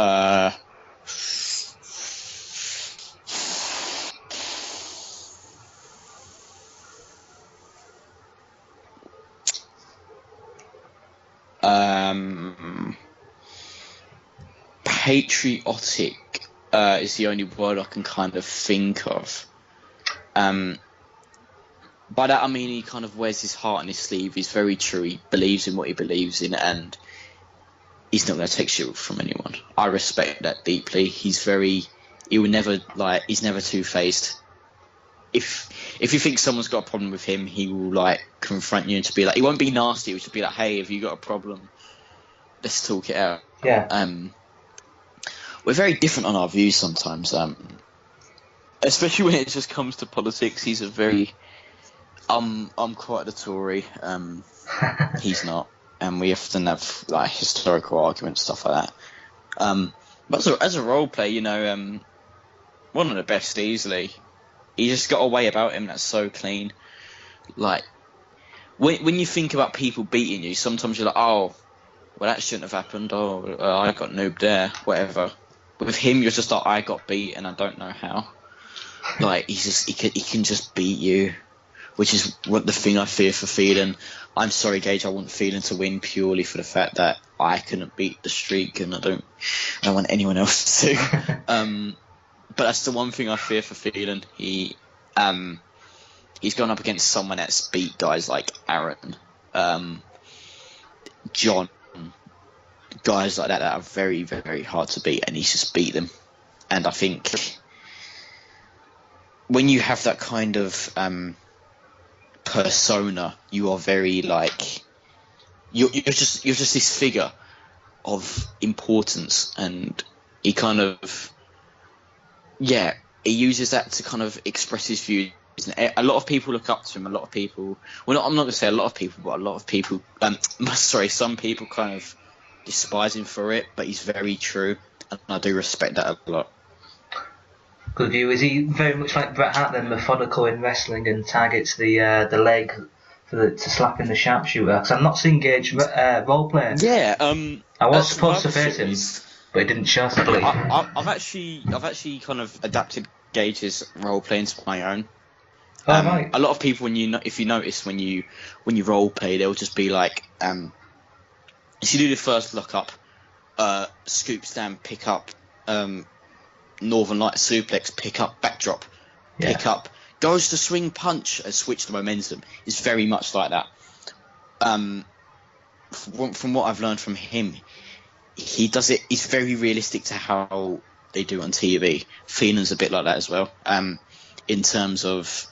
Patriotic is the only word I can kind of think of. By that I mean he kind of wears his heart on his sleeve. He's very true. He believes in what he believes in, and he's not going to take shit from anyone. I respect that deeply. He's never two-faced. If you think someone's got a problem with him, he will like confront you and to be like, he won't be nasty. He will just be like, hey, have you got a problem? Let's talk it out.
Yeah.
We're very different on our views sometimes. Especially when it just comes to politics. He's a very I'm quite a Tory. He's not, and we often have like historical arguments, stuff like that. But as a role player, you know, one of the best easily. He just got a way about him that's so clean. Like when you think about people beating you, sometimes you're like, oh, well that shouldn't have happened. Oh, I got noobed there, whatever. But with him, you're just like, I got beat and I don't know how. Like he can just beat you, which is what the thing I fear for Phelan. I'm sorry, Gage, I want Phelan to win purely for the fact that I couldn't beat the streak, and I don't want anyone else to. But that's the one thing I fear for Phelan. He's gone up against someone that's beat guys like Aaron, John, guys like that are very, very hard to beat, and he's just beat them. And I think when you have that kind of persona, you are very like you're just this figure of importance, and he kind of he uses that to kind of express his views. A lot of people look up to him. A lot of people, I'm not going to say a lot of people, but a lot of people, some people kind of despise him for it, but he's very true, and I do respect that a lot.
Good view. Is he very much like Bret Hart, then methodical in wrestling and targets the leg to slap in the sharpshooter? Because I've not seen Gage role play.
Yeah.
I was supposed to face him, but it didn't show.
I've actually kind of adapted Gage's role play into my own.
Right.
A lot of people, if you notice when you role play, they'll just be like, if you do the first lock up, scoop stand, pick up, Northern Light suplex, pick up, backdrop, pick up, goes to swing punch and switch the momentum. It's very much like that. From what I've learned from him, he does it. It's very realistic to how they do on TV. Phelan's a bit like that as well. In terms of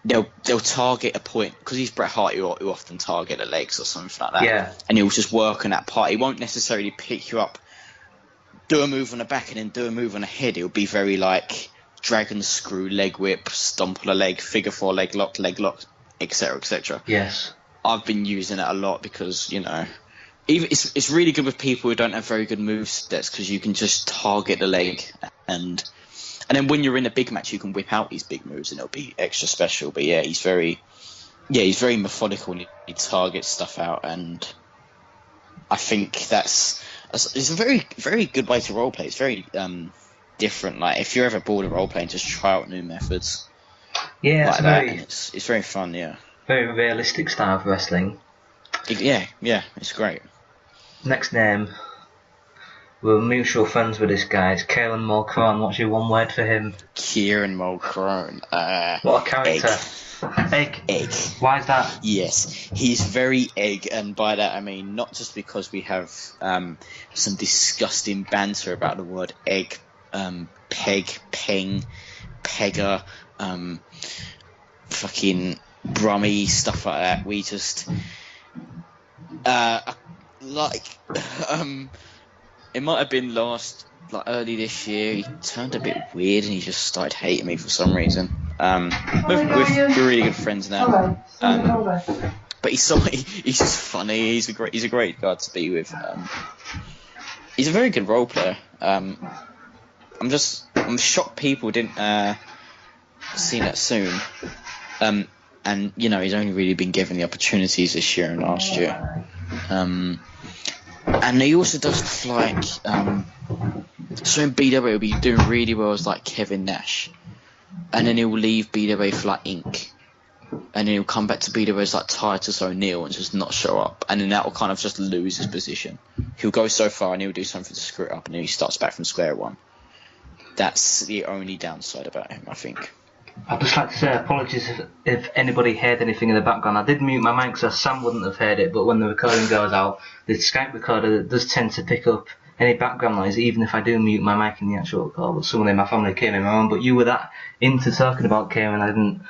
they'll target a point, because he's Bret Hart, who often target the legs or something like that.
Yeah.
And he'll just work on that part. He won't necessarily pick you up, do a move on the back, and then do a move on the head. It'll be very like dragon screw, leg whip, stomp on a leg, figure four, leg lock, etc., etc.
Yes.
I've been using it a lot because, you know, even it's really good with people who don't have very good move sets, because you can just target the leg. And And then when you're in a big match, you can whip out these big moves, and it'll be extra special. But yeah, he's very methodical, and he targets stuff out, and I think it's a very, very good way to roleplay. It's very different. Like, if you're ever bored of roleplaying, just try out new methods.
Yeah,
like that, and it's very fun. Yeah,
very realistic style of wrestling.
Yeah, it's great.
Next name. We're mutual friends with this guy. It's Kieran Mulcron. What's your one word for him?
Kieran Mulcron.
What a character. Egg. Why is that?
Yes, he's very egg, and by that I mean not just because we have some disgusting banter about the word egg, peg, peng, pegger, fucking brummy, stuff like that. We just it might have been early this year, he turned a bit weird and he just started hating me for some reason. We're really good friends now. But he's just funny. He's a great guy to be with. He's a very good role player. I'm shocked people didn't see that soon. And he's only really been given the opportunities this year and last year. And he also does stuff like, so in BWA he'll be doing really well as like Kevin Nash, and then he'll leave BWA for like Inc, and then he'll come back to BWA as like Titus O'Neil and just not show up, and then that will kind of just lose his position. He'll go so far and he'll do something to screw it up, and then he starts back from square one. That's the only downside about him, I think.
I'd just like to say apologies if anybody heard anything in the background. I did mute my mic so Sam wouldn't have heard it, but when the recording goes out, the Skype recorder does tend to pick up any background noise, even if I do mute my mic in the actual call. But someone in my family came in my room, but you were that into talking about Kieran, I didn't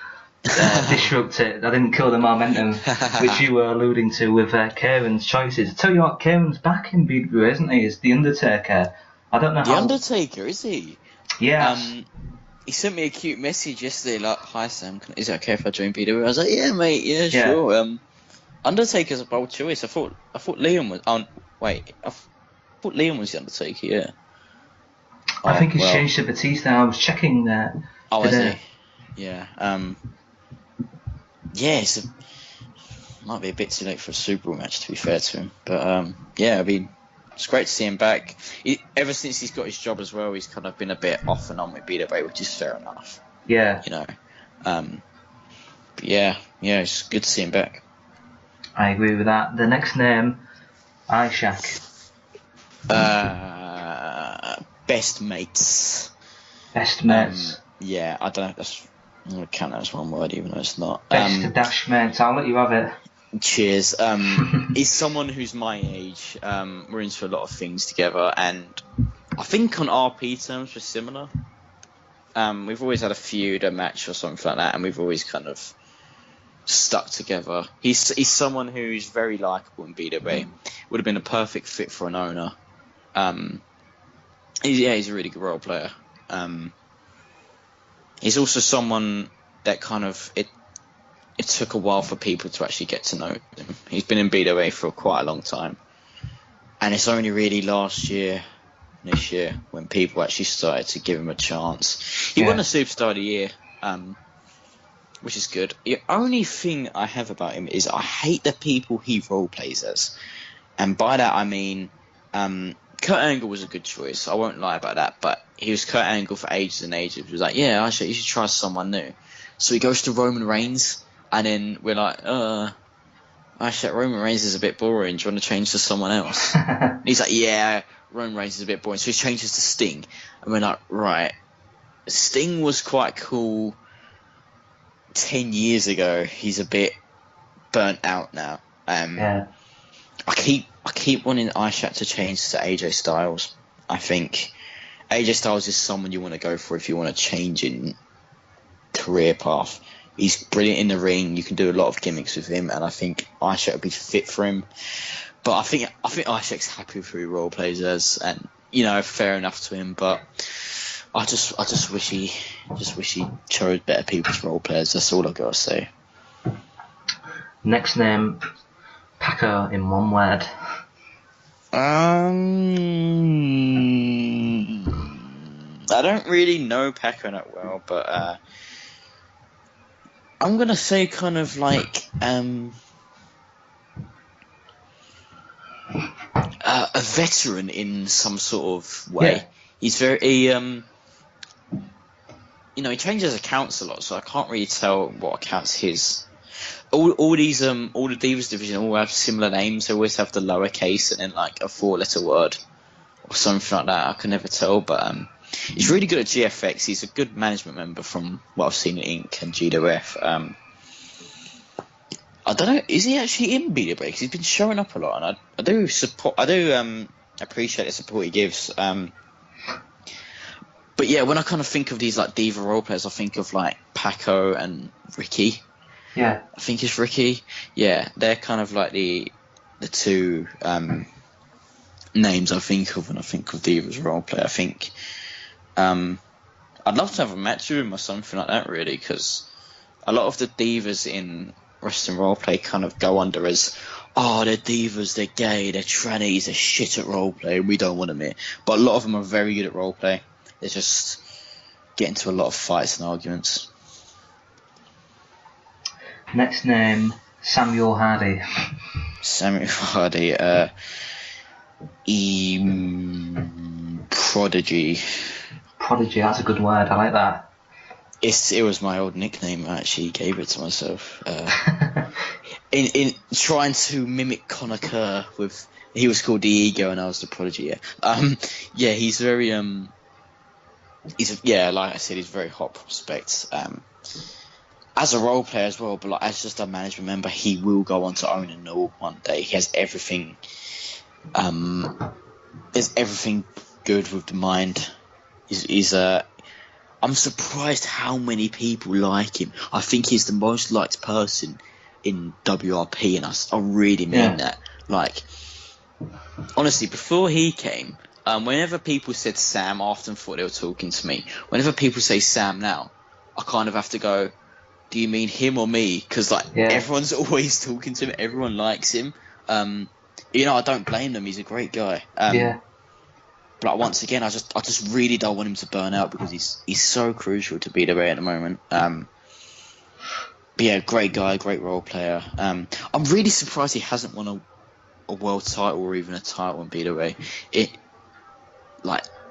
disrupt it. I didn't kill the momentum, which you were alluding to with Kieran's choices. I tell you what, Kieran's back in BWA, isn't he? Is the Undertaker. I don't know
how... The Undertaker, is he?
Yeah.
He sent me a cute message yesterday, like, "Hi Sam, is it okay if I join BWA?" I was like, "Yeah, mate, yeah, sure." Undertaker's a bold choice. I thought Liam was. I thought Liam was the Undertaker. Yeah.
I think he's changed to Batista. I was checking that.
Oh, is he? Yeah. Yeah, might be a bit too late for a Super Bowl match, to be fair to him. But yeah, I mean, it's great to see him back. Ever since he's got his job as well, he's kind of been a bit off and on with BWA, which is fair enough.
Yeah.
But yeah, it's good to see him back.
I agree with that. The next name, Ishak.
Best mates.
Best mates.
Yeah, I don't know. I'm gonna count that as one word, even though it's not.
Best dash mates. I'll let you have it.
Cheers. He's someone who's my age. We're into a lot of things together, and I think on RP terms we're similar. We've always had a feud, a match, or something like that, and we've always kind of stuck together. He's someone who's very likable in BWA. Would have been a perfect fit for an owner. He's a really good role player. He's also someone that kind of it took a while for people to actually get to know him. He's been in BWA for quite a long time, and it's only really this year, when people actually started to give him a chance. He won a Superstar of the Year, which is good. The only thing I have about him is I hate the people he role plays as, and by that I mean Kurt Angle was a good choice. I won't lie about that, but he was Kurt Angle for ages and ages. He was like, yeah, actually, you should try someone new. So he goes to Roman Reigns. And then we're like, actually, Roman Reigns is a bit boring. Do you want to change to someone else? He's like, yeah, Roman Reigns is a bit boring. So he changes to Sting. And we're like, right. Sting was quite cool 10 years ago. He's a bit burnt out now. I keep wanting Ishak to change to AJ Styles. I think AJ Styles is someone you want to go for if you want to change in career path. He's brilliant in the ring. You can do a lot of gimmicks with him, and I think Ishak would be fit for him. But I think Ishak's happy with who he role plays as, and fair enough to him. But I just wish he chose better people to role players. That's all I gotta say.
Next name, Paco in one word.
I don't really know Paco that well, but I'm gonna say kind of like a veteran in some sort of way.
Yeah.
He's very he changes accounts a lot, so I can't really tell what account's his. All the Divas division all have similar names. They always have the lowercase and then like a 4-letter word or something like that. I can never tell, but he's really good at GFX. He's a good management member from what I've seen in Inc. and GWF. I don't know. Is he actually in BWA? Because he's been showing up a lot, and I do support. I do appreciate the support he gives. But yeah, when I kind of think of these like diva role players, I think of like Paco and Ricky.
Yeah.
I think it's Ricky. Yeah, they're kind of like the two names I think of when I think of divas role play. I think I'd love to have a match with him or something like that, really, because a lot of the divas in wrestling roleplay kind of go under as, oh, they're divas, they're gay, they're trannies, they're shit at roleplay, we don't want them here. But a lot of them are very good at roleplay. They just get into a lot of fights and arguments.
Next name, Samuel Hardy.
Samuel Hardy, Prodigy.
Prodigy, that's a good word, I like that.
It was my old nickname. I actually gave it to myself. In trying to mimic Conor Kerr with, he was called the Ego and I was the Prodigy. Yeah, he's very like I said, he's a very hot prospect. As a role player as well, but like as just a management member, he will go on to own a Norg one day. He has everything. There's everything good with the mind. I'm surprised how many people like him. I think he's the most liked person in WRP, and I really mean that. Like, honestly, before he came, whenever people said Sam, I often thought they were talking to me. Whenever people say Sam now, I kind of have to go, do you mean him or me? Because everyone's always talking to him. Everyone likes him. I don't blame them. He's a great guy. But once again, I just really don't want him to burn out because he's so crucial to BWA at the moment. But yeah, great guy, great role player. I'm really surprised he hasn't won a world title or even a title in BWA.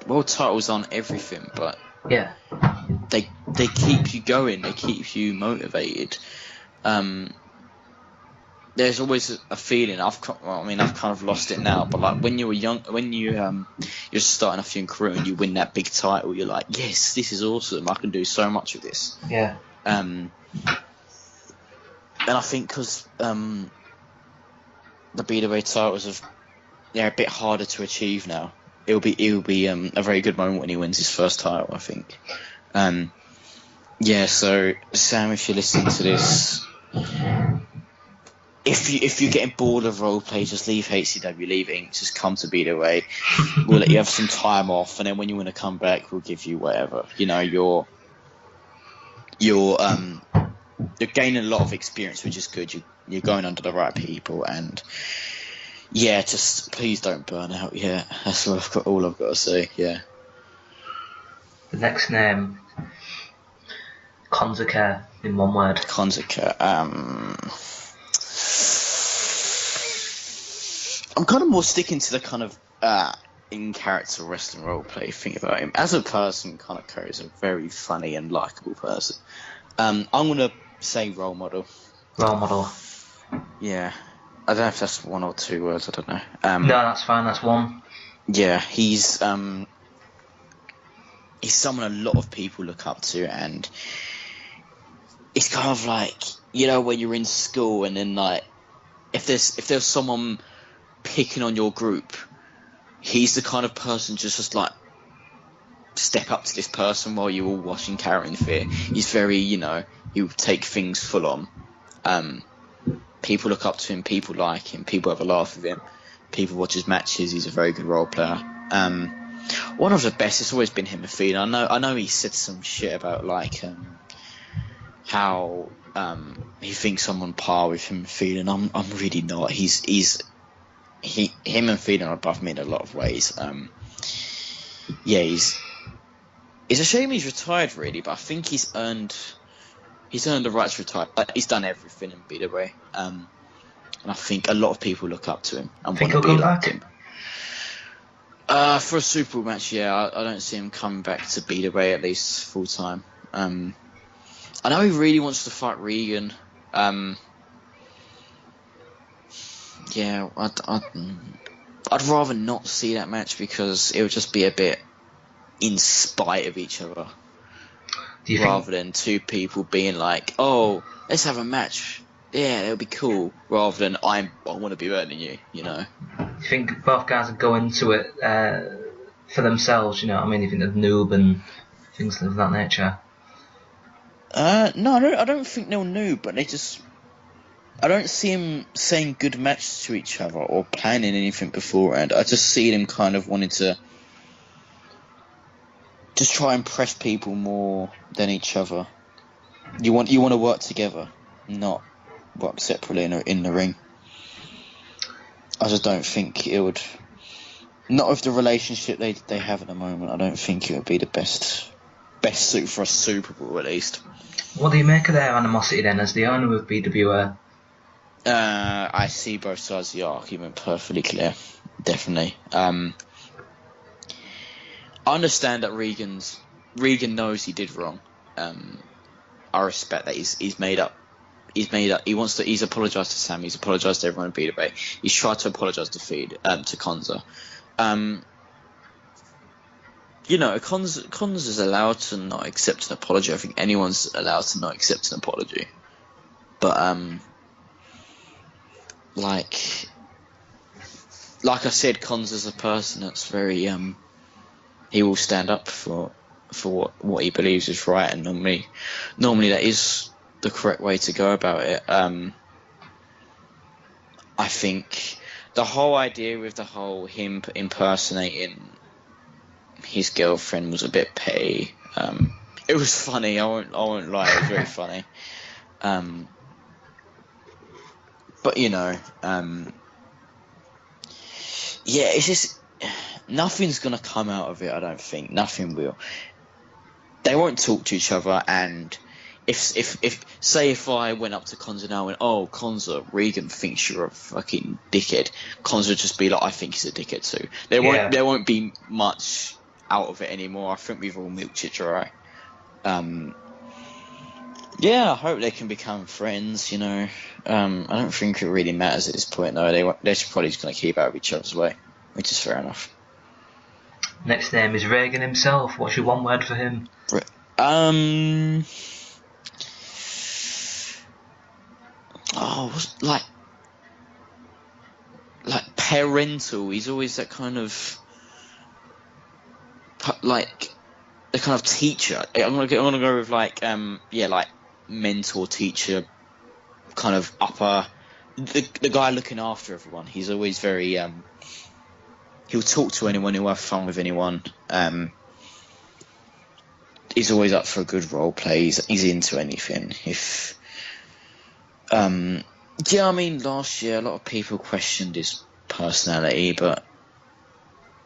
World titles on everything, but they keep you going, they keep you motivated. There's always a feeling. I've kind of lost it now. But like when you were young, when you're starting off your career and you win that big title, you're like, yes, this is awesome. I can do so much with this.
Yeah.
And I think because the BWA titles they're a bit harder to achieve now. It'll be a very good moment when he wins his first title, I think. So Sam, if you're listening to this. If you're getting bored of roleplay, just leave HCW, leave Inc. Just come to BWA. We'll let you have some time off, and then when you want to come back, we'll give you whatever. You're gaining a lot of experience, which is good. You're going under the right people, and just please don't burn out. Yeah, that's all I've got to say. Yeah.
The next name, Konzaka, in one word.
Konzaka. I'm kind of more sticking to the kind of in-character wrestling roleplay thing about him. As a person, Conor Kerr is a very funny and likeable person. I'm going to say role model.
Role model.
Yeah. I don't know if that's one or two words, I don't know.
No, that's fine, that's one.
Yeah, he's someone a lot of people look up to, and it's kind of like, when you're in school and then like, if there's someone picking on your group, he's the kind of person just like step up to this person while you're all watching Carrying Fear. He's very, he'll take things full on. People look up to him, people like him, people have a laugh with him, people watch his matches. He's a very good role player. One of the best. It's always been him and Feen. I know he said some shit about like how he thinks I'm on par with him and Feen, and I'm really not. Him and Feen are above me in a lot of ways. It's a shame he's retired, really, but I think he's earned the right to retire. He's done everything in BWA, and I think a lot of people look up to him and want to be like him. For a Super Bowl match, yeah, I don't see him coming back to BWA at least full time. I know he really wants to fight Regan. Yeah, I'd rather not see that match because it would just be a bit in spite of each other, rather than two people being like, "Oh, let's have a match. Yeah, it'll be cool." Rather than I want to be better than you, you know.
Do you think both guys would go into it for themselves? You know what I mean? You think of noob and things of that nature?
No, I don't think they'll noob, but I don't see him saying good matches to each other or planning anything beforehand. I just see them kind of wanting to just try and impress people more than each other. You want to work together, not work separately in the ring. I just don't think it would. Not with the relationship they have at the moment. I don't think it would be the best suit for a Super Bowl, at least.
What do you make of their animosity then, as the owner of BWA?
I see both sides of the argument perfectly clear. Definitely. I understand that Regan knows he did wrong. I respect that he's made up. He's apologised to Sam. He's apologised to everyone in BWA. He's tried to apologise to Konza. You know, Konza's allowed to not accept an apology. I think anyone's allowed to not accept an apology. But like I said, Konza's a person that's very he will stand up for what he believes is right, and normally that is the correct way to go about it. I think the whole idea with the whole him impersonating his girlfriend was a bit petty. It was funny. I won't lie. It was very funny. But you know, yeah, it's just nothing's gonna come out of it. I don't think nothing will. They won't talk to each other, and if I went up to Konza now and went, "Oh, Konza, Regan thinks you're a fucking dickhead," Konza would just be like, "I think he's a dickhead too." There won't be much out of it anymore. I think we've all milked it dry. Yeah, I hope they can become friends. You know, I don't think it really matters at this point though. They're probably just going to keep out of each other's way, which is fair enough.
Next name is Regan himself. What's your one word for him? Like parental. He's always that kind of like the kind of teacher. I'm gonna go with like mentor, teacher, kind of upper. The guy looking after everyone. He's always very he'll talk to anyone. He'll have fun with anyone. He's always up for a good role play. He's into anything. I mean, last year a lot of people questioned his personality, but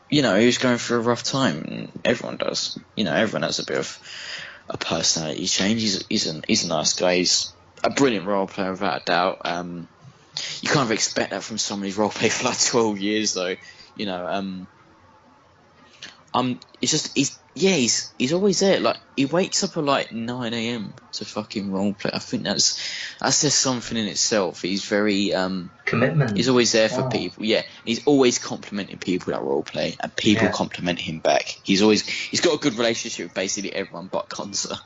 you know, he was going through a rough time, and everyone does. You know, everyone has a bit of a personality change. He's a nice guy. He's a brilliant role player, without a doubt. You can't expect that from someone who's role played for like 12 years, though. You know, it's just he's always there. Like, he wakes up at like 9 a.m. to fucking roleplay. I think that says something in itself. He's very commitment.
He's always there for people. Yeah, he's always complimenting people that roleplay, and people compliment him back. He's got a good relationship with basically everyone but Konza.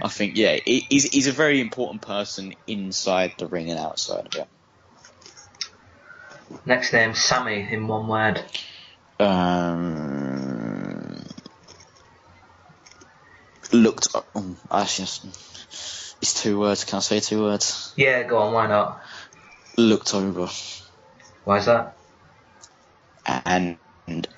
I think he's a very important person inside the ring and outside of it.
Next name, Sammy, in one word.
Looked up. Actually, it's 2 words. Can I say 2 words?
Yeah, go on. Why not?
Looked over.
Why is that?
And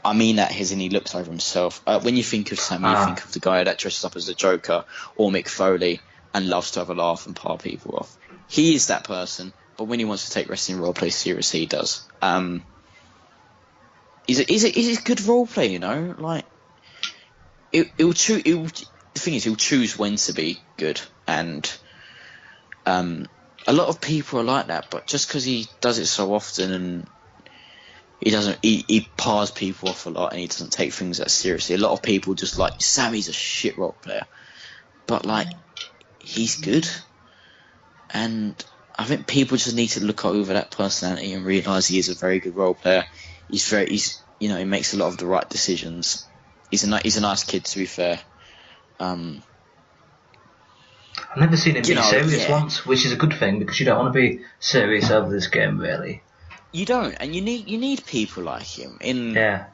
I mean that as in he looked over himself. When you think of Sammy, you think of the guy that dresses up as the Joker or Mick Foley and loves to have a laugh and par people off. He is that person, but when he wants to take wrestling roleplay seriously, he does. He's a good roleplay, you know. Like, It'll choose. The thing is, he'll choose when to be good, and a lot of people are like that. But just because he does it so often, and he pars people off a lot, and he doesn't take things that seriously. A lot of people just like Sammy's a shit role player, but like he's good, and I think people just need to look over that personality and realise he is a very good role player. He's he makes a lot of the right decisions. He's a nice kid, to be fair.
I've never seen him be serious once, which is a good thing because you don't want to be serious over this game, really.
You don't, and you need people like him in a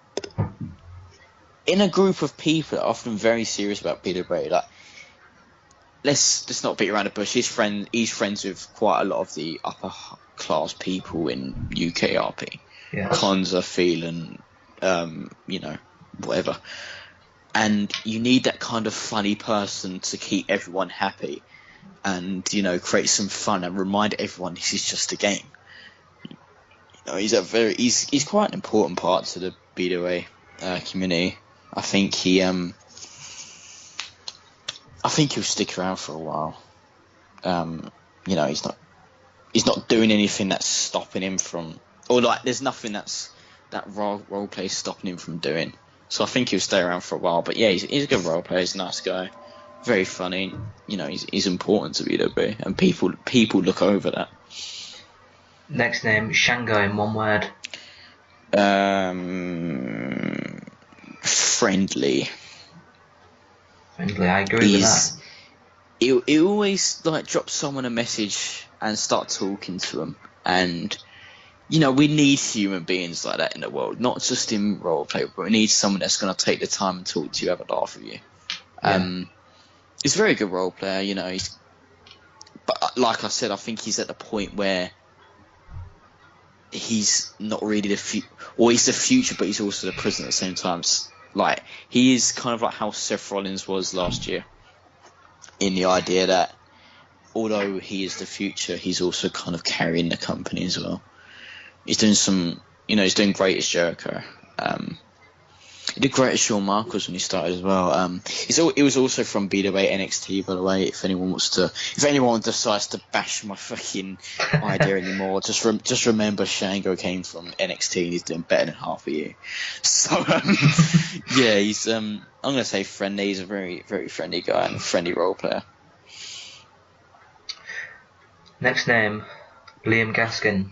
group of people that are often very serious about BWA. Like, let's not beat around the bush. He's friends with quite a lot of the upper class people in UK RP.
Yeah.
Konza, Phelan, whatever. And you need that kind of funny person to keep everyone happy, and create some fun and remind everyone this is just a game. He's quite an important part to the BWA community. I think he'll stick around for a while. He's not doing anything that's stopping him from, or like there's nothing that role play is stopping him from doing. So I think he'll stay around for a while. But yeah, he's a good role player. He's a nice guy, very funny. He's important to BWA, and people look over that.
Next name, Shanghai in one word.
Friendly.
Friendly, I agree with that.
He always drop someone a message and start talking to them, and we need human beings like that in the world, not just in roleplay, but we need someone that's going to take the time and talk to you, have a laugh with you. Yeah. He's a very good role player, but like I said, I think he's at the point where he's not really the future, or he's the future, but he's also the present at the same time. Like, he is kind of like how Seth Rollins was last year, in the idea that although he is the future, he's also kind of carrying the company as well. He's doing he's doing great as Jericho. He did great as Shawn Michaels when he started as well. It was also from BWA NXT, by the way. If anyone decides to bash my fucking idea anymore, just remember Shango came from NXT and he's doing better than half of you. So yeah, he's I'm gonna say friendly. He's a very, very friendly guy and a friendly role player.
Next name, Liam Gaskin.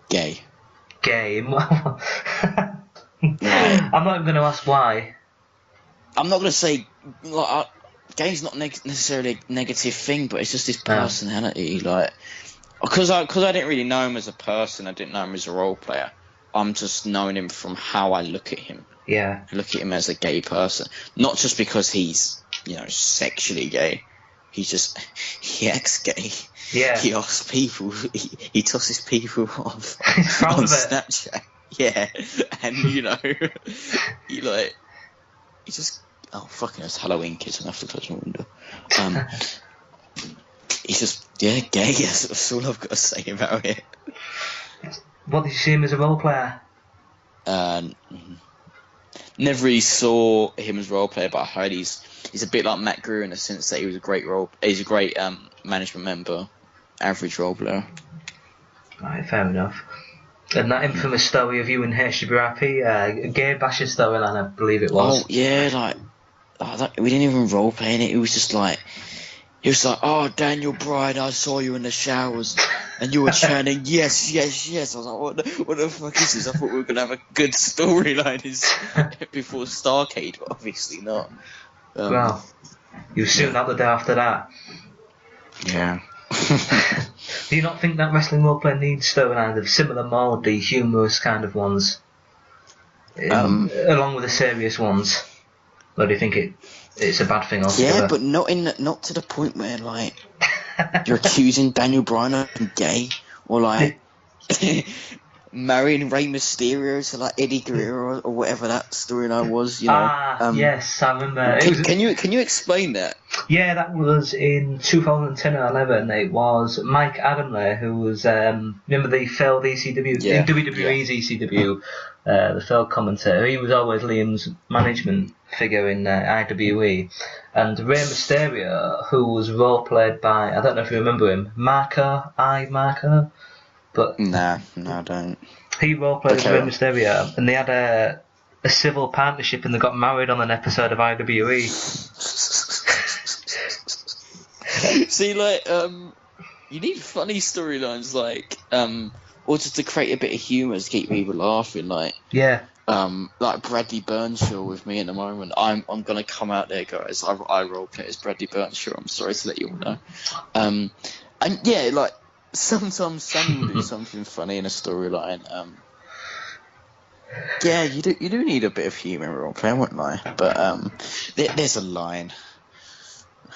Gay.
I'm not even going to ask why.
I'm not going to say gay's not necessarily a negative thing, but it's just his personality. Because I didn't really know him as a person, I didn't know him as a role player. I'm just knowing him from how I look at him.
Yeah.
I look at him as a gay person, not just because he's sexually gay. He acts gay.
Yeah.
He asks people. He tosses people off on Snapchat. Yeah, and he just it's Halloween, kids. I have to close my window. He's just gay. That's all I've got to say about it.
What did you see him as a role player?
Never really saw him as a role player, but I heard he's a bit like Matt Greer in the sense that he's a great management member, average role player.
Right, fair enough. And that infamous story of you and HWRP, a gay basher storyline, I believe it was.
Oh yeah, we didn't even role play in it. It was just he was like, "Oh, Daniel Bryan, I saw you in the showers, and you were chanting yes, yes, yes." I was like, "What the fuck is this?" I thought we were gonna have a good storyline before Starrcade, but obviously not.
Well, you were soon out the day after that.
Yeah.
Do you not think that wrestling roleplay needs storylines of similar mouldy, humorous kind of ones, along with the serious ones? Or do you think it's a bad thing altogether?
Yeah, but not to the point where you're accusing Daniel Bryan of being gay, or marrying Rey Mysterio to Eddie Guerrero or whatever that storyline was.
Yes, I remember.
Can you explain that?
Yeah, that was in 2010 or 11. It was Mike Adamley, who was, remember the failed ECW,
Yeah,
WWE's ECW, the failed commentator. He was always Liam's management figure in IWE. And Rey Mysterio, who was role played by, I don't know if you remember him, Marco, but
Nah, no, I don't.
he role played as
Okay.
Rey Mysterio, and they had a civil partnership and they got married on an episode of IWE.
See, like, you need funny storylines, like, or just to create a bit of humour to keep people laughing, like,
Yeah.
like Bradley Burnshaw with me at the moment. I'm gonna come out there, guys. I roleplay as Bradley Burnshaw. I'm sorry to let you all know. And yeah, like sometimes Sammy will do something funny in a storyline. Yeah, you do need a bit of humour in roleplay, I won't lie. But there's a line.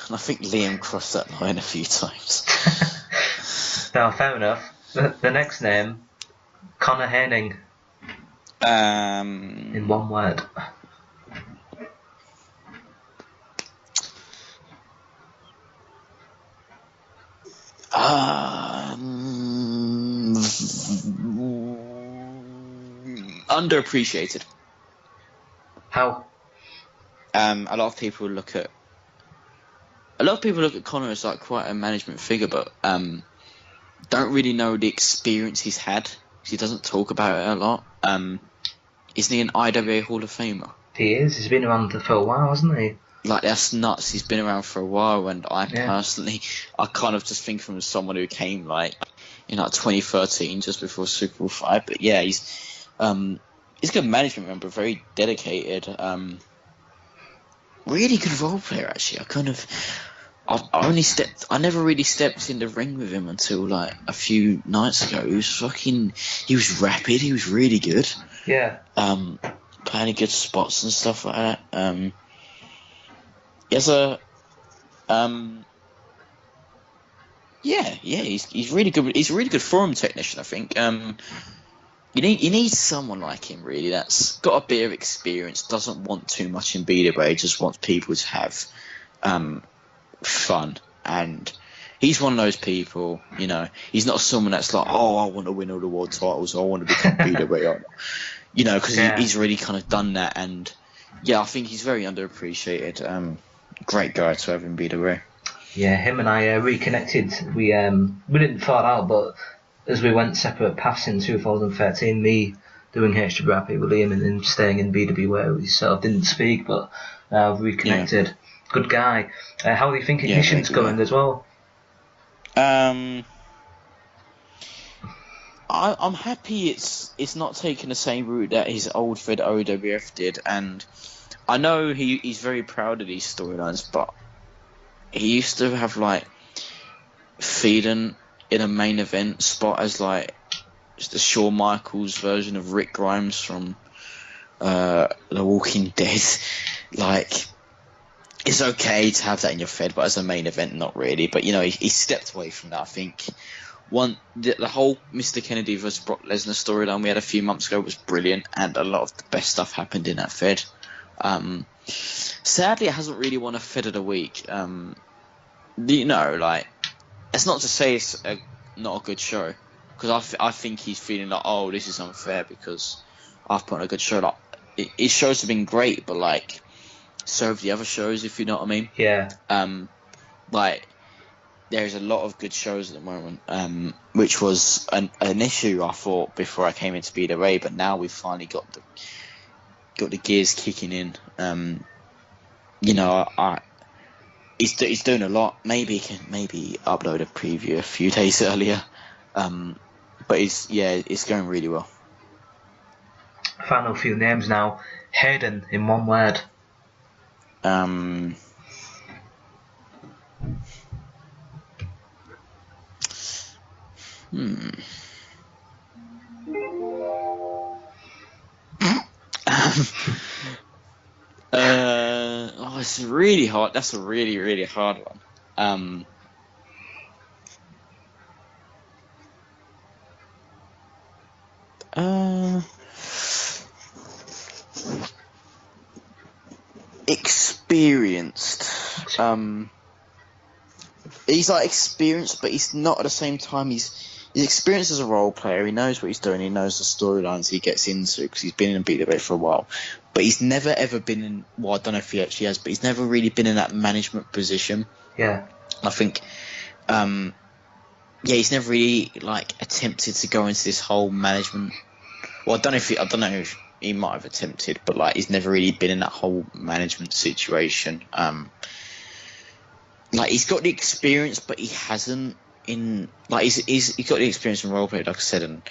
And I think Liam crossed that line a few times.
No, fair enough. The next name, Connor Henning, in one word.
Underappreciated.
How?
A lot of people look at Connor as like quite a management figure, but don't really know the experience he's had. He doesn't talk about it a lot. Isn't he an IWA Hall of Famer?
He is. He's been around for a while, hasn't he?
Like, that's nuts. He's been around for a while, and I personally, I kind of just think of him as someone who came like in like 2013, just before Super Bowl 5. But yeah, he's a good management member, very dedicated. Really good role player, actually. I never really stepped in the ring with him until like a few nights ago. He was rapid. He was really good.
Yeah.
Playing good spots and stuff like that. He's really good. He's a really good forum technician, I think. You need someone like him, really, that's got a bit of experience, doesn't want too much in BWA, just wants people to have fun. And he's one of those people, you know, he's not someone that's like, oh, I want to win all the world titles, I want to become BWA, you know, because he's really kind of done that. And yeah, I think he's very underappreciated. Great guy to have in BWA.
Yeah, him and I reconnected. We didn't fall out, but as we went separate paths in 2013, me doing HWRP with Liam and him staying in BWA, we sort of didn't speak, but reconnected. Yeah. Good guy. How do you think Ignition's going as well?
I'm happy it's not taking the same route that his old Fed OWF did, and I know he's very proud of these storylines, but he used to have like Feeden in a main event spot as like just the Shawn Michaels version of Rick Grimes from The Walking Dead. Like, it's okay to have that in your Fed, but as a main event, not really. But you know, he stepped away from that. I think the whole Mr. Kennedy vs. Brock Lesnar storyline we had a few months ago was brilliant, and a lot of the best stuff happened in that Fed. Sadly, it hasn't really won a Fed of the week. You know, like, it's not to say it's not a good show, because I think he's feeling like, oh, this is unfair because I've put on a good show. Like, his shows have been great, but like, so have the other shows, if you know what I mean.
Yeah.
Like, there's a lot of good shows at the moment, which was an issue, I thought, before I came into BWA, but now we've finally got the gears kicking in. You know, he's doing a lot. Maybe he can upload a preview a few days earlier. But it's going really well.
Final few names now. Hayden in one word.
It's really hard. That's a really, really hard one. Experienced.
he's like experienced, but he's not at the same time. He's experienced as a role player. He knows what he's doing. He knows the storylines he gets into because he's been in BWA for a while. But he's never ever been in. Well, I don't know if he actually has, but he's never really been in that management position.
Yeah.
I think. He's never really like attempted to go into this whole management. Well, I don't know if he might have attempted, but like he's never really been in that whole management situation. Like he's got the experience, but he hasn't in like he's got the experience in roleplay, like I said,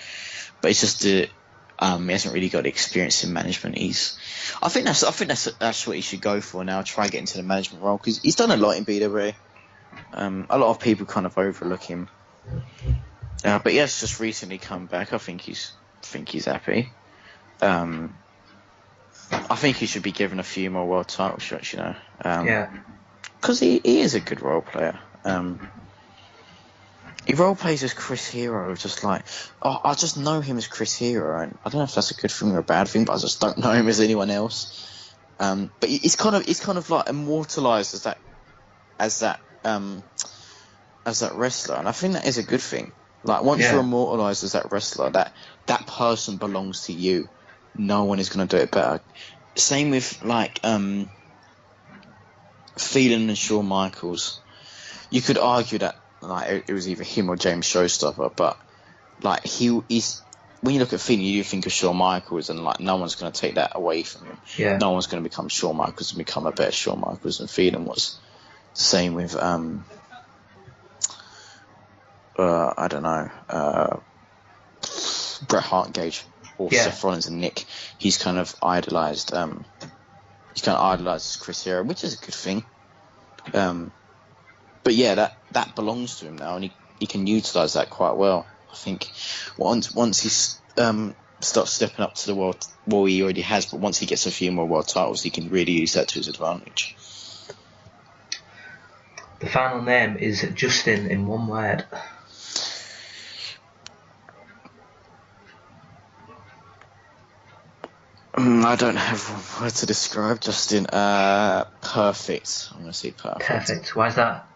but it's just he hasn't really got the experience in management. I think that's what he should go for now. Try and get into the management role because he's done a lot in BWA. A lot of people kind of overlook him, but he has just recently come back. I think he's happy. I think he should be given a few more world title shots. Because he is a good role player. He role plays as Chris Hero, just like I just know him as Chris Hero, and I don't know if that's a good thing or a bad thing, but I just don't know him as anyone else. But he's kind of like immortalized as that wrestler, and I think that is a good thing. Like once you're immortalized as that wrestler, that person belongs to you. No one is going to do it better. Same with like Phelan and Shawn Michaels. You could argue that like it was either him or James Showstopper, but like he's when you look at Phelan, you do think of Shawn Michaels, and like no one's going to take that away from him.
Yeah.
No one's going to become Shawn Michaels and become a better Shawn Michaels than Phelan was. Same with I don't know, Bret Hart and Gage or Seth Rollins and Nick. He's kind of idolized. He's kind of idolized Chris Hero, which is a good thing. But yeah, that belongs to him now, and he can utilize that quite well. I think once he starts stepping up to the world, well, he already has, but once he gets a few more world titles, he can really use that to his advantage.
The final name is Justin in one word.
I don't have one word to describe Justin. Perfect. I'm going to say perfect.
Perfect. Why is that?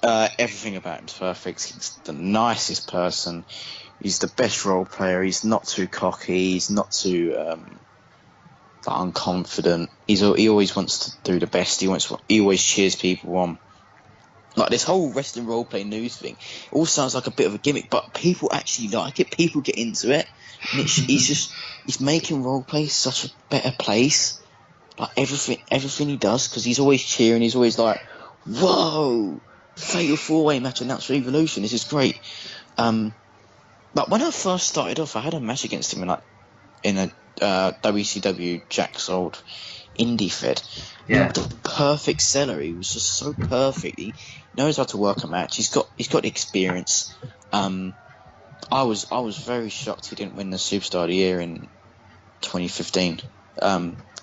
Everything about him's perfect. He's the nicest person. He's the best role player. He's not too cocky. He's not too unconfident. He always wants to do the best. He always cheers people on. Like this whole wrestling roleplay news thing, it all sounds like a bit of a gimmick, but people actually like it. People get into it, and he's making roleplay such a better place. Like everything he does, because he's always cheering. He's always like, "Whoa, fatal 4-way match announced for Evolution. This is great." But when I first started off, I had a match against him in a WCW Jack's old indie fed.
Yeah.
The perfect seller. He was just so perfect. He knows how to work a match. He's got the experience. I was very shocked he didn't win the Superstar of the Year in 2015.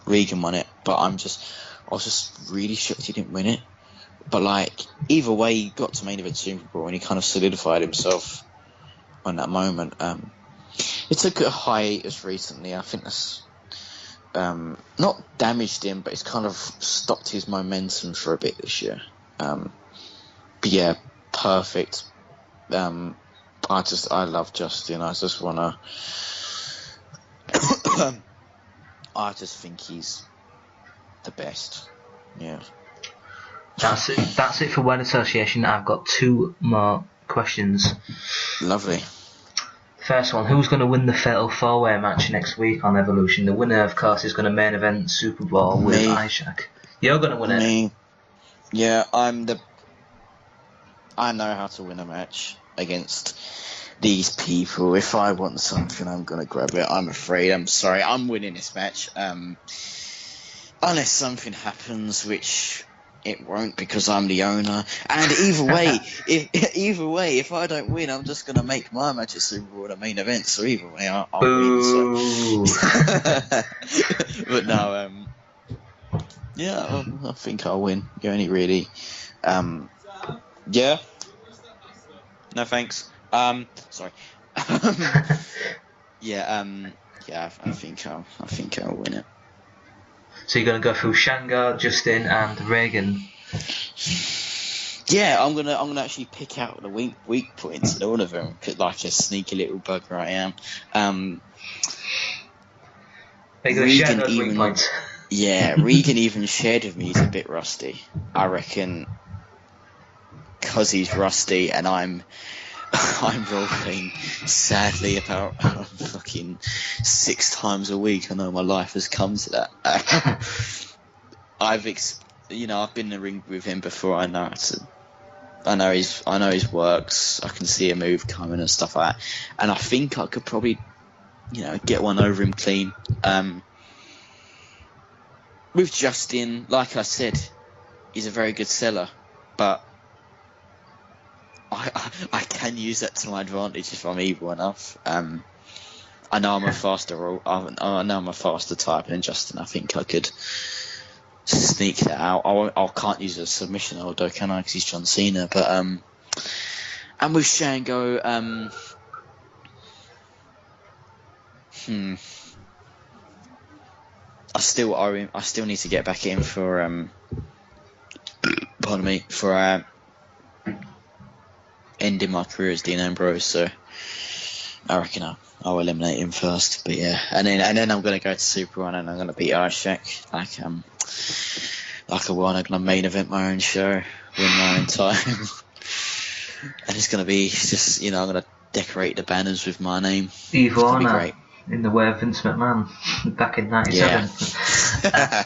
Regan won it, but I was just really shocked he didn't win it. But like either way, he got to main event Super Bowl and he kind of solidified himself on that moment. It took a hiatus recently. I think that's not damaged him, but it's kind of stopped his momentum for a bit this year. But yeah, perfect. I love Justin. I just wanna. I just think he's the best. Yeah.
That's it. That's it for word association. I've got two more questions.
Lovely.
First one, who's going to win the Fatal 4-Way match next week on Evolution? The winner, of course, is going to main event Super Bowl with Ishak. You're going to win it.
Yeah, I know how to win a match against these people. If I want something, I'm going to grab it. I'm afraid. I'm sorry. I'm winning this match. Unless something happens, which it won't, because I'm the owner. And either way, if I don't win, I'm just gonna make my match at Super Bowl the main event. So either way, I'll win. So. But no, yeah, I think I'll win. You only really, yeah. No thanks. Sorry. Yeah, yeah. I think I'll win it.
So you're going to go through Shangar, Justin, and Reagan.
Yeah, I'm gonna actually pick out the weak points in all of them, like a sneaky little bugger I am.
Are you going to share
Regan
those weak points?
Yeah, Regan even shared with me he's a bit rusty. I reckon because he's rusty and I'm role-playing sadly about fucking 6 times a week. I know my life has come to that. I've been in the ring with him before. I know his works. I can see a move coming and stuff like that. And I think I could probably, get one over him clean. With Justin, like I said, he's a very good seller, but I can use that to my advantage if I'm evil enough. I know I'm a faster type than Justin. I think I could sneak that out. I can't use a submission holder, can I? Because he's John Cena. But and with Shango, I still need to get back in for pardon me, for ending my career as Dean Ambrose. So I reckon I'll eliminate him first. But yeah, and then I'm gonna go to Super One and I'm gonna beat Ishak like a one. I'm gonna main event my own show, win my own time, and it's gonna be just I'm gonna decorate the banners with my name.
Evil
It's gonna be
Honor,
great.
in the way of Vince McMahon back in '97.
Yeah.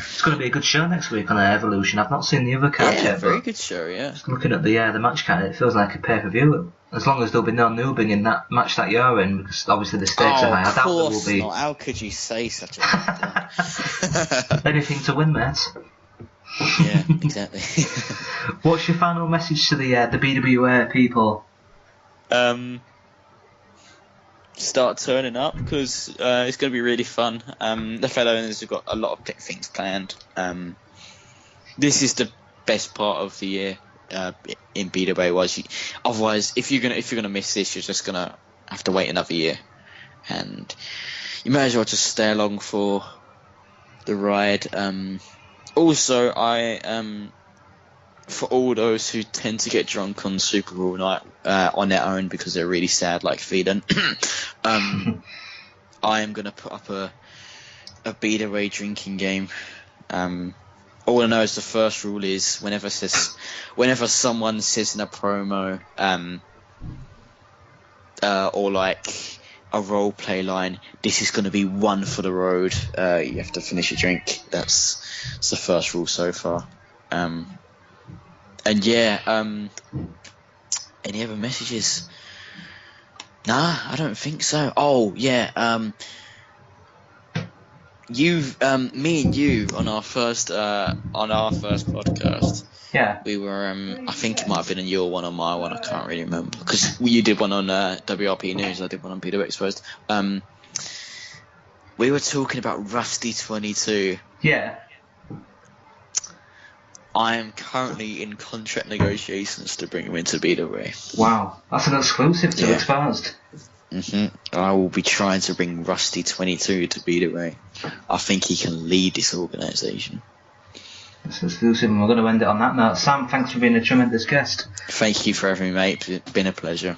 It's going to be a good show next week on Evolution. I've not seen the other card yet.
Very good show. Yeah.
Just looking at the match card, it feels like a pay-per-view. As long as there'll be no noobing in that match that you're in, because obviously the stakes are high. I doubt there will be.
Not. How could you say such a thing?
Anything to win, mate.
Yeah, exactly.
What's your final message to the BWA people?
Start turning up because it's going to be really fun. The fellow owners have got a lot of things planned. This is the best part of the year in BWA. Otherwise, if you're gonna miss this, you're just gonna have to wait another year, and you may as well just stay along for the ride. Also, for all those who tend to get drunk on Super Bowl night on their own because they're really sad, like Feeden, I am going to put up a BWA drinking game. All I know is the first rule is whenever someone says in a promo or like a role play line, this is going to be one for the road, you have to finish a drink. That's the first rule so far. And yeah, any other messages? Nah, I don't think so. Oh yeah, me and you on our first podcast.
Yeah.
We were I think it might have been in your one or my one. I can't really remember because you did one on WRP News. I did one on BWA Exposed. We were talking about Rusty 22.
Yeah.
I am currently in contract negotiations to bring him into BWA.
Wow, that's an exclusive to Exposed.
I will be trying to bring Rusty 22 to BWA. I think he can lead this organisation.
That's exclusive, and we're going to end it on that note. Sam, thanks for being a tremendous guest.
Thank you for having me, mate. It's been a pleasure.